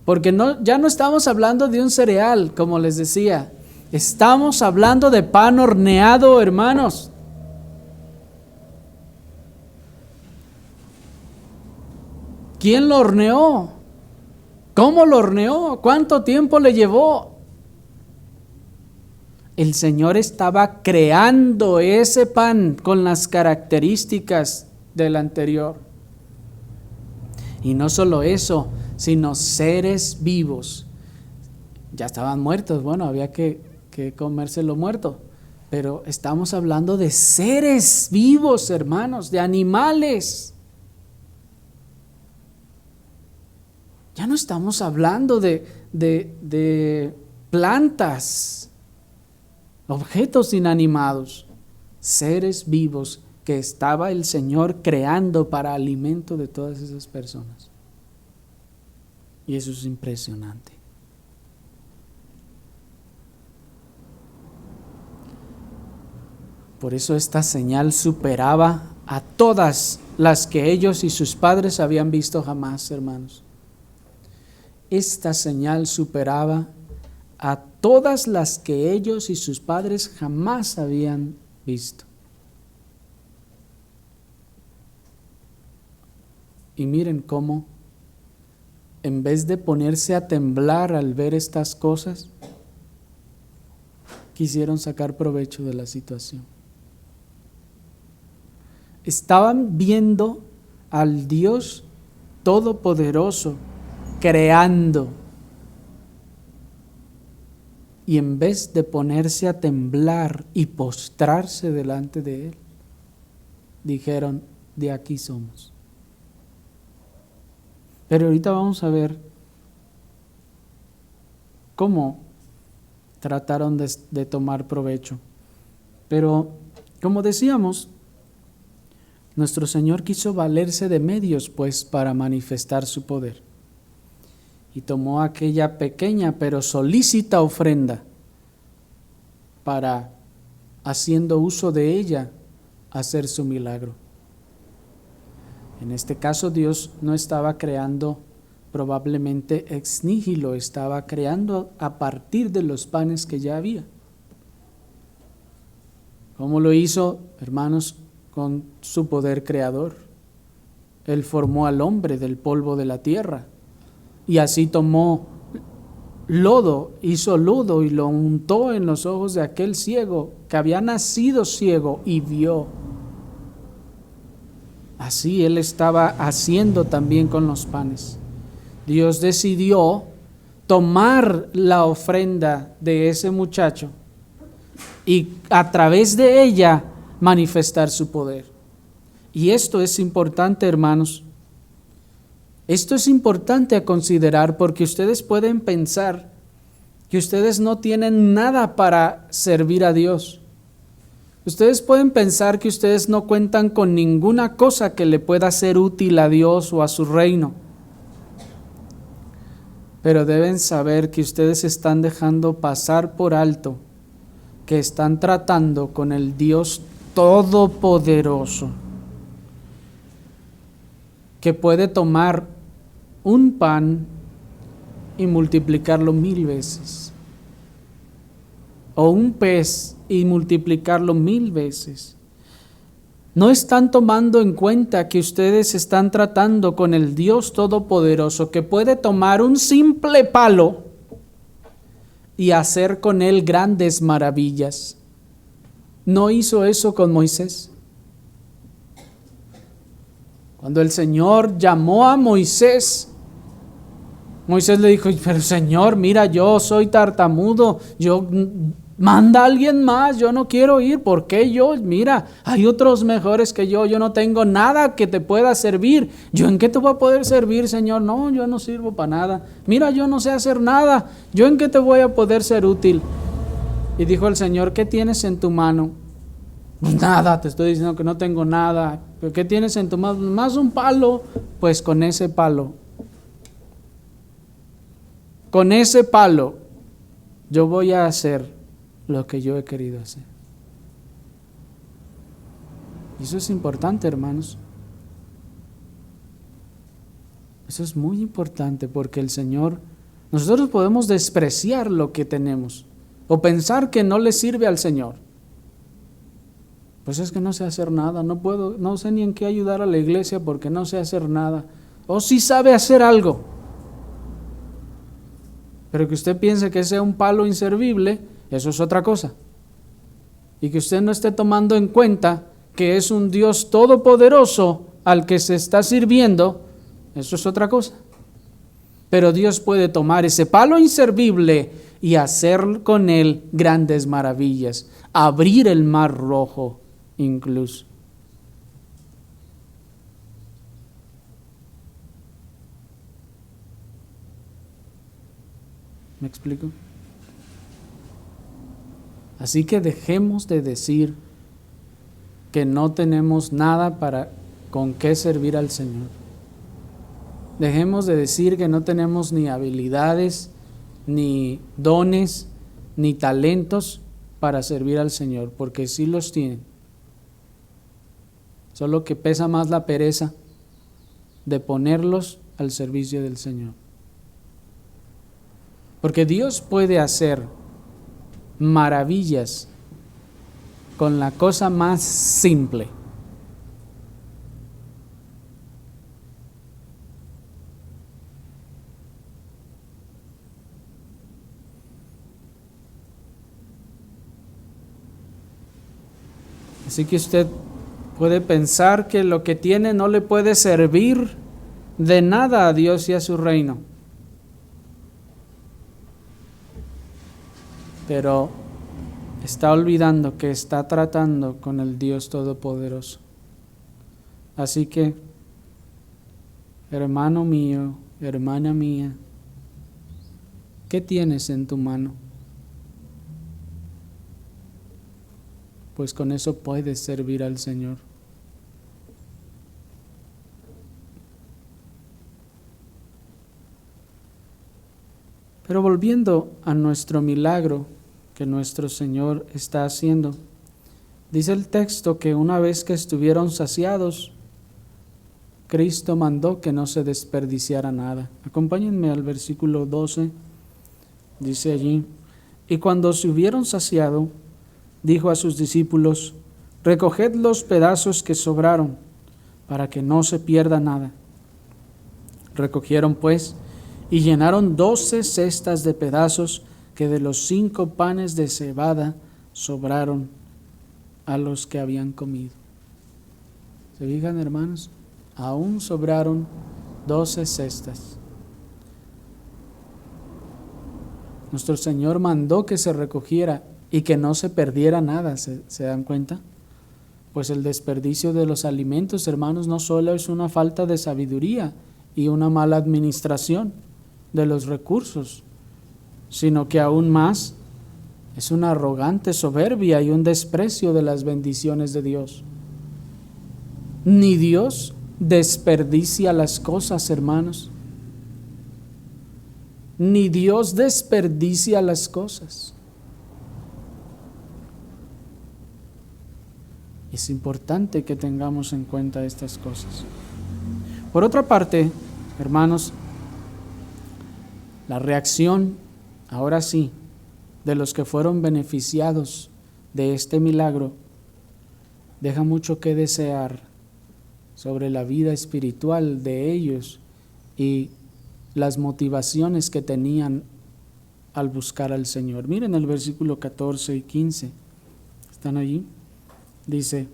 Porque ya no estamos hablando de un cereal, como les decía. Estamos hablando de pan horneado, hermanos. ¿Quién lo horneó? ¿Cómo lo horneó? ¿Cuánto tiempo le llevó? El Señor estaba creando ese pan con las características del anterior. Y no solo eso, sino seres vivos. Ya estaban muertos, bueno, había que comérselo muerto. Pero estamos hablando de seres vivos, hermanos, de animales. Ya no estamos hablando de plantas, objetos inanimados, seres vivos que estaba el Señor creando para alimento de todas esas personas. Y eso es impresionante. Por eso esta señal superaba a todas las que ellos y sus padres habían visto jamás, hermanos. Esta señal superaba a todas las que ellos y sus padres jamás habían visto. Y miren cómo, en vez de ponerse a temblar al ver estas cosas, quisieron sacar provecho de la situación. Estaban viendo al Dios Todopoderoso creando, y en vez de ponerse a temblar y postrarse delante de Él, dijeron: de aquí somos. Pero ahorita vamos a ver cómo trataron de tomar provecho. Pero, como decíamos, nuestro Señor quiso valerse de medios, pues, para manifestar su poder. Y tomó aquella pequeña pero solícita ofrenda para, haciendo uso de ella, hacer su milagro. En este caso, Dios no estaba creando probablemente ex nihilo, estaba creando a partir de los panes que ya había. ¿Cómo lo hizo, hermanos? Con su poder creador. Él formó al hombre del polvo de la tierra, y así tomó lodo, hizo lodo y lo untó en los ojos de aquel ciego que había nacido ciego y vio. Así Él estaba haciendo también con los panes. Dios decidió tomar la ofrenda de ese muchacho y a través de ella manifestar su poder. Y esto es importante, hermanos. Esto es importante a considerar, porque ustedes pueden pensar que ustedes no tienen nada para servir a Dios. Ustedes pueden pensar que ustedes no cuentan con ninguna cosa que le pueda ser útil a Dios o a su reino. Pero deben saber que ustedes están dejando pasar por alto que están tratando con el Dios Todopoderoso, que puede tomar un pan y multiplicarlo 1000 veces, o un pez y multiplicarlo 1000 veces. No están tomando en cuenta que ustedes están tratando con el Dios Todopoderoso, que puede tomar un simple palo y hacer con él grandes maravillas. ¿No hizo eso con Moisés? Cuando el Señor llamó a Moisés, Moisés le dijo: pero Señor, mira, yo soy tartamudo, manda a alguien más, yo no quiero ir. ¿Por qué yo? Mira, hay otros mejores que yo no tengo nada que te pueda servir. ¿Yo en qué te voy a poder servir, Señor? No, yo no sirvo para nada. Mira, yo no sé hacer nada, ¿yo en qué te voy a poder ser útil? Y dijo el Señor: ¿qué tienes en tu mano? Pues nada, te estoy diciendo que no tengo nada. ¿Pero qué tienes en tu mano? Más un palo. Pues con ese palo yo voy a hacer lo que yo he querido hacer. Y eso es importante, hermanos. Eso es muy importante, porque el Señor, nosotros podemos despreciar lo que tenemos o pensar que no le sirve al Señor. Pues es que no sé hacer nada, no sé ni en qué ayudar a la iglesia porque no sé hacer nada. O sí sabe hacer algo, pero que usted piense que sea un palo inservible, eso es otra cosa. Y que usted no esté tomando en cuenta que es un Dios todopoderoso al que se está sirviendo, eso es otra cosa. Pero Dios puede tomar ese palo inservible y hacer con él grandes maravillas, abrir el mar rojo incluso. ¿Me explico? Así que dejemos de decir que no tenemos nada con qué servir al Señor. Dejemos de decir que no tenemos ni habilidades, ni dones, ni talentos para servir al Señor, porque sí los tienen. Solo que pesa más la pereza de ponerlos al servicio del Señor. Porque Dios puede hacer maravillas con la cosa más simple. Así que usted puede pensar que lo que tiene no le puede servir de nada a Dios y a su reino. Pero está olvidando que está tratando con el Dios Todopoderoso. Así que, hermano mío, hermana mía, ¿qué tienes en tu mano? Pues con eso puedes servir al Señor. Pero volviendo a nuestro milagro que nuestro Señor está haciendo, dice el texto que una vez que estuvieron saciados, Cristo mandó que no se desperdiciara nada. Acompáñenme al versículo 12, dice allí: y cuando se hubieron saciado, dijo a sus discípulos: recoged los pedazos que sobraron, para que no se pierda nada. Recogieron pues y llenaron 12 cestas de pedazos que de los 5 panes de cebada sobraron a los que habían comido. ¿Se fijan, hermanos? Aún sobraron 12 cestas. Nuestro Señor mandó que se recogiera y que no se perdiera nada. ¿Se dan cuenta? Pues el desperdicio de los alimentos, hermanos, no solo es una falta de sabiduría y una mala administración de los recursos, sino que aún más es una arrogante soberbia y un desprecio de las bendiciones de Dios. Ni Dios desperdicia las cosas, hermanos. Ni Dios desperdicia las cosas. Es importante que tengamos en cuenta estas cosas. Por otra parte, hermanos, la reacción, ahora sí, de los que fueron beneficiados de este milagro, deja mucho que desear sobre la vida espiritual de ellos y las motivaciones que tenían al buscar al Señor. Miren el versículo 14 y 15, ¿están allí? Dice: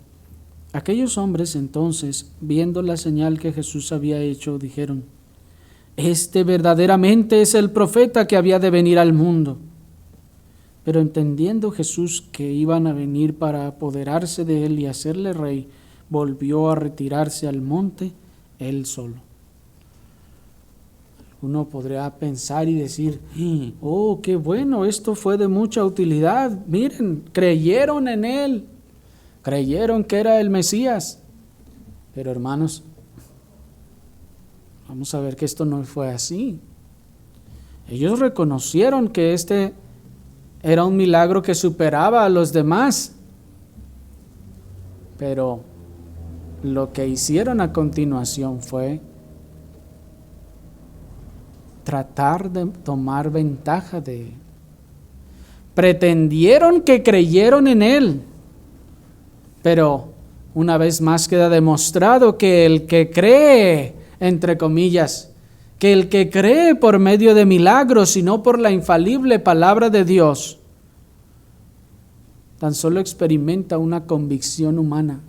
aquellos hombres entonces, viendo la señal que Jesús había hecho, dijeron: este verdaderamente es el profeta que había de venir al mundo. Pero entendiendo Jesús que iban a venir para apoderarse de él y hacerle rey, volvió a retirarse al monte él solo. Uno podría pensar y decir: oh, qué bueno, esto fue de mucha utilidad. Miren, creyeron en él, creyeron que era el Mesías. Pero hermanos, vamos a ver que esto no fue así. Ellos reconocieron que este era un milagro que superaba a los demás, pero lo que hicieron a continuación fue tratar de tomar ventaja de él. Pretendieron que creyeron en él, pero una vez más queda demostrado que el que cree, entre comillas, que el que cree por medio de milagros y no por la infalible palabra de Dios, tan solo experimenta una convicción humana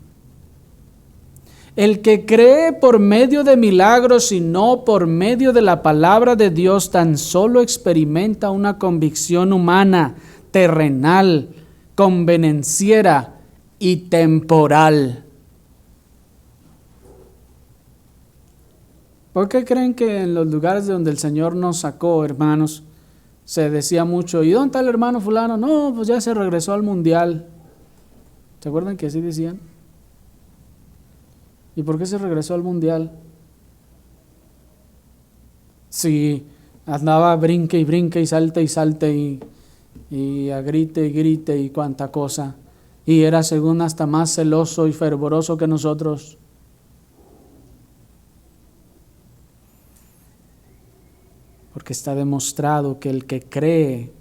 El que cree por medio de milagros y no por medio de la palabra de Dios tan solo experimenta una convicción humana, terrenal, convenenciera y temporal. ¿Por qué creen que en los lugares de donde el Señor nos sacó, hermanos, se decía mucho, ¿y dónde está el hermano fulano? No, pues ya se regresó al mundial. ¿Se acuerdan que así decían? ¿Y por qué se regresó al mundial? Sí, andaba brinque y salte y a grite y grite y cuánta cosa. Y era según hasta más celoso y fervoroso que nosotros. Porque está demostrado que el que cree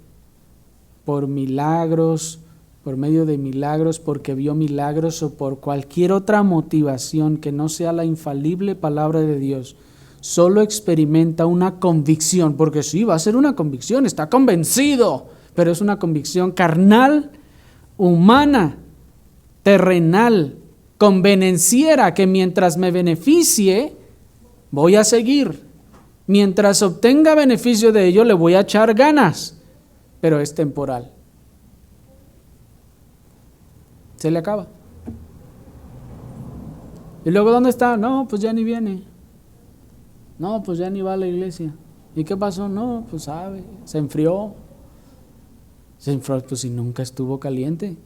por milagros, por medio de milagros, porque vio milagros o por cualquier otra motivación que no sea la infalible palabra de Dios, solo experimenta una convicción, porque sí, va a ser una convicción, está convencido, pero es una convicción carnal, humana, terrenal, convenenciera, que mientras me beneficie, voy a seguir. Mientras obtenga beneficio de ello, le voy a echar ganas, pero es temporal. Se le acaba. ¿Y luego dónde está? No, pues ya ni viene. No, pues ya ni va a la iglesia. ¿Y qué pasó? No, pues sabe, se enfrió. Se enfrió, pues si nunca estuvo caliente.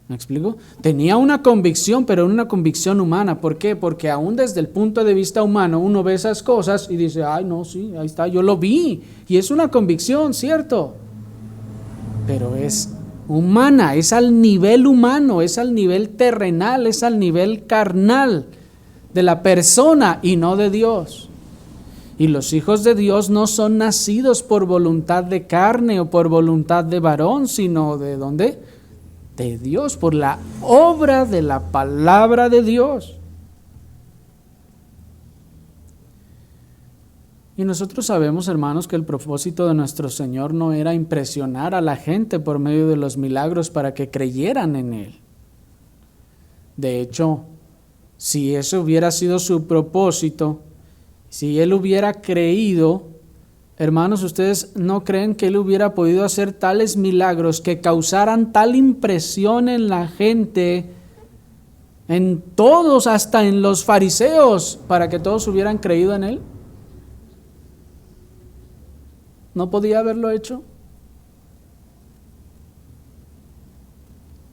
¿Me explico? Tenía una convicción, pero una convicción humana. ¿Por qué? Porque aún desde el punto de vista humano uno ve esas cosas y dice, ay no, sí, ahí está, yo lo vi. Y es una convicción, ¿cierto? Pero es humana, es al nivel humano, es al nivel terrenal, es al nivel carnal de la persona y no de Dios. Y los hijos de Dios no son nacidos por voluntad de carne o por voluntad de varón, sino ¿de dónde? De Dios, por la obra de la palabra de Dios. Y nosotros sabemos, hermanos, que el propósito de nuestro Señor no era impresionar a la gente por medio de los milagros para que creyeran en Él. De hecho, si ese hubiera sido su propósito, si Él hubiera creído, hermanos, ¿ustedes no creen que Él hubiera podido hacer tales milagros que causaran tal impresión en la gente, en todos, hasta en los fariseos, para que todos hubieran creído en Él? ¿No podía haberlo hecho?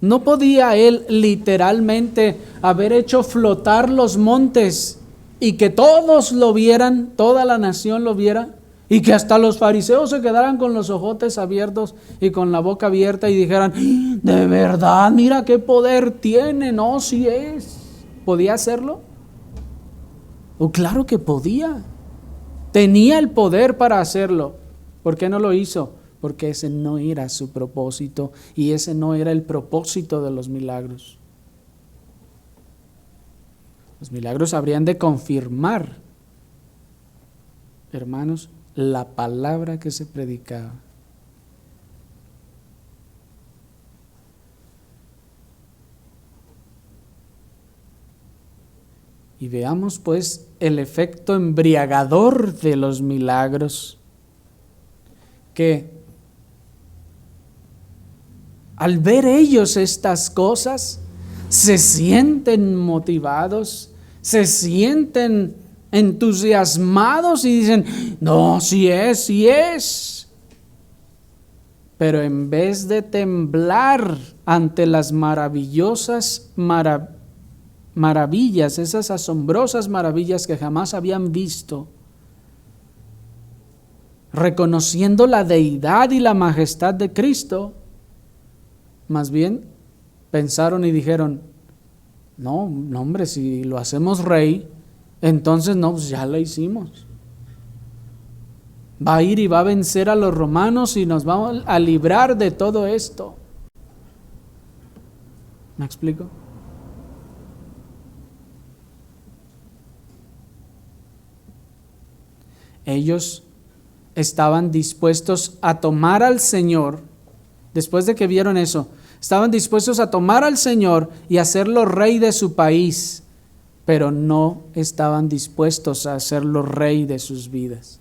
¿No podía Él literalmente haber hecho flotar los montes y que todos lo vieran, toda la nación lo viera? Y que hasta los fariseos se quedaran con los ojotes abiertos y con la boca abierta y dijeran, de verdad, mira qué poder tiene, no, sí es. ¿Podía hacerlo? Oh, claro que podía. Tenía el poder para hacerlo. ¿Por qué no lo hizo? Porque ese no era su propósito y ese no era el propósito de los milagros. Los milagros habrían de confirmar, hermanos, la palabra que se predicaba. Y veamos pues el efecto embriagador de los milagros, que al ver ellos estas cosas se sienten motivados, se sienten entusiasmados y dicen, no, sí es. Pero en vez de temblar ante las maravillosas maravillas, esas asombrosas maravillas que jamás habían visto, reconociendo la deidad y la majestad de Cristo, más bien pensaron y dijeron, no hombre, si lo hacemos rey, entonces no, pues ya lo hicimos. Va a ir y va a vencer a los romanos y nos vamos a librar de todo esto. ¿Me explico? Ellos estaban dispuestos a tomar al Señor, después de que vieron eso, Estaban dispuestos a tomar al Señor y hacerlo rey de su país, pero no estaban dispuestos a hacerlo rey de sus vidas.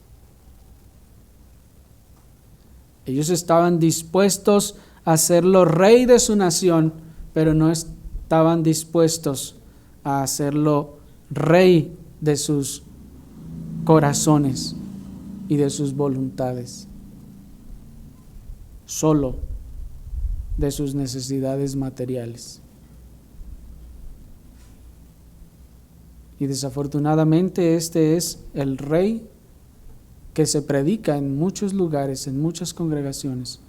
Ellos estaban dispuestos a hacerlo rey de su nación, pero no estaban dispuestos a hacerlo rey de sus corazones y de sus voluntades, solo de sus necesidades materiales. Y desafortunadamente este es el rey que se predica en muchos lugares, en muchas congregaciones.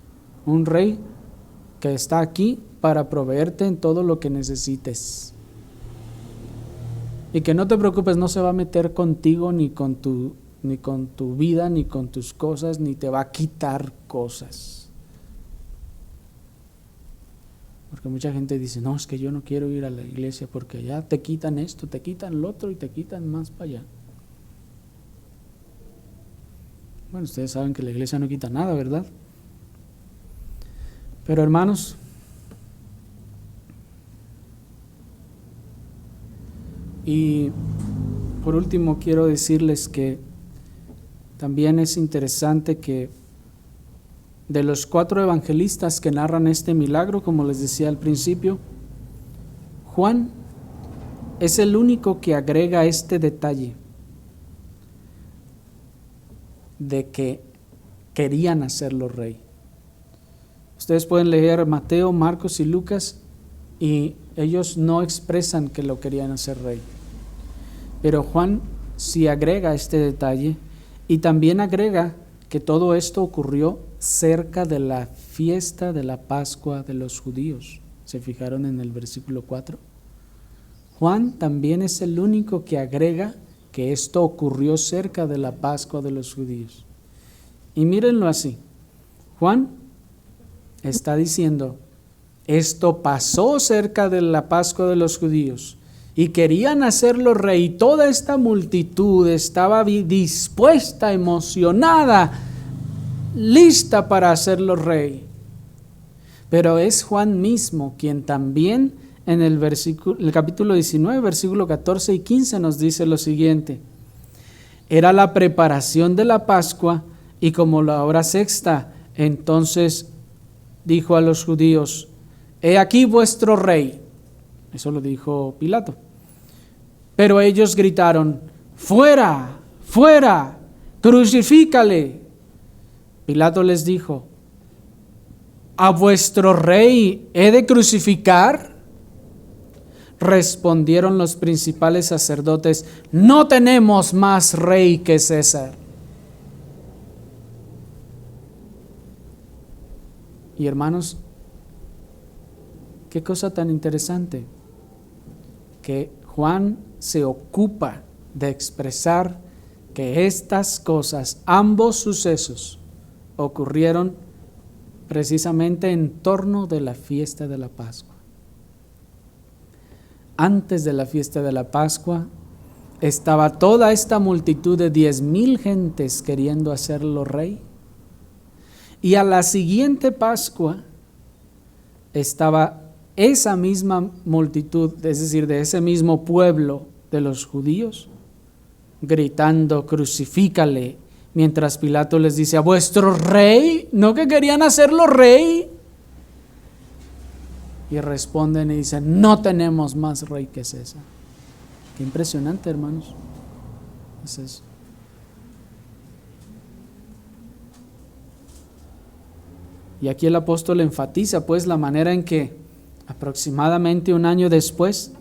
Un rey que está aquí para proveerte en todo lo que necesites. Y que no te preocupes, no se va a meter contigo ni con tu vida, ni con tus cosas, ni te va a quitar cosas. Porque mucha gente dice, no, es que yo no quiero ir a la iglesia porque allá te quitan esto, te quitan lo otro y te quitan más para allá. Bueno, ustedes saben que la iglesia no quita nada, ¿verdad? Pero hermanos, y por último quiero decirles que también es interesante que de los 4 evangelistas que narran este milagro, como les decía al principio, Juan es el único que agrega este detalle de que querían hacerlo rey. Ustedes pueden leer Mateo, Marcos y Lucas y ellos no expresan que lo querían hacer rey. Pero Juan sí agrega este detalle y también agrega que todo esto ocurrió cerca de la fiesta de la Pascua de los judíos. ¿Se fijaron en el versículo 4? Juan también es el único que agrega que esto ocurrió cerca de la Pascua de los judíos. Y mírenlo así, Juan está diciendo, esto pasó cerca de la Pascua de los judíos y querían hacerlo rey. Toda esta multitud estaba dispuesta, emocionada, lista para hacerlo rey. Pero es Juan mismo quien también en el capítulo 19, versículo 14 y 15 nos dice lo siguiente: era la preparación de la Pascua y como la hora sexta, entonces dijo a los judíos, he aquí vuestro rey. Eso lo dijo Pilato. Pero ellos gritaron, fuera, fuera, crucifícale. Pilato les dijo, ¿a vuestro rey he de crucificar? Respondieron los principales sacerdotes, no tenemos más rey que César. Y hermanos, qué cosa tan interesante, que Juan se ocupa de expresar que estas cosas, ambos sucesos, ocurrieron precisamente en torno de la fiesta de la Pascua. Antes de la fiesta de la Pascua estaba toda esta multitud de 10,000 gentes queriendo hacerlo rey. Y a la siguiente Pascua estaba esa misma multitud, es decir, de ese mismo pueblo de los judíos, gritando, crucifícale, mientras Pilato les dice, ¿a vuestro rey? ¿No que querían hacerlo rey? Y responden y dicen, no tenemos más rey que César. Qué impresionante, hermanos. Es eso. Y aquí el apóstol enfatiza pues la manera en que aproximadamente un año después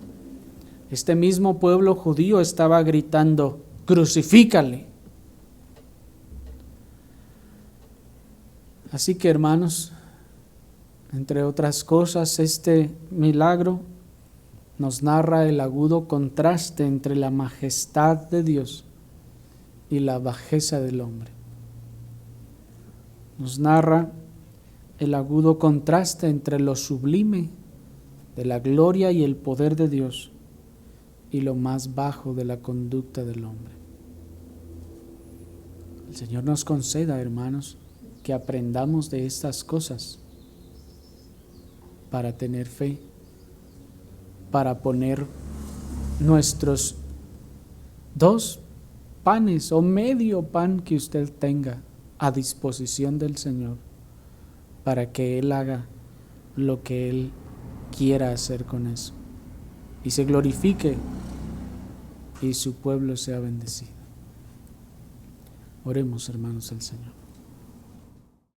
este mismo pueblo judío estaba gritando, crucifícale. Así que hermanos, entre otras cosas, este milagro nos narra el agudo contraste entre la majestad de Dios y la bajeza del hombre. Nos narra el agudo contraste entre lo sublime de la gloria y el poder de Dios y lo más bajo de la conducta del hombre. El Señor nos conceda, hermanos, que aprendamos de estas cosas para tener fe, para poner nuestros 2 panes o medio pan que usted tenga a disposición del Señor, para que Él haga lo que Él quiera hacer con eso y se glorifique y su pueblo sea bendecido. Oremos, hermanos, al Señor.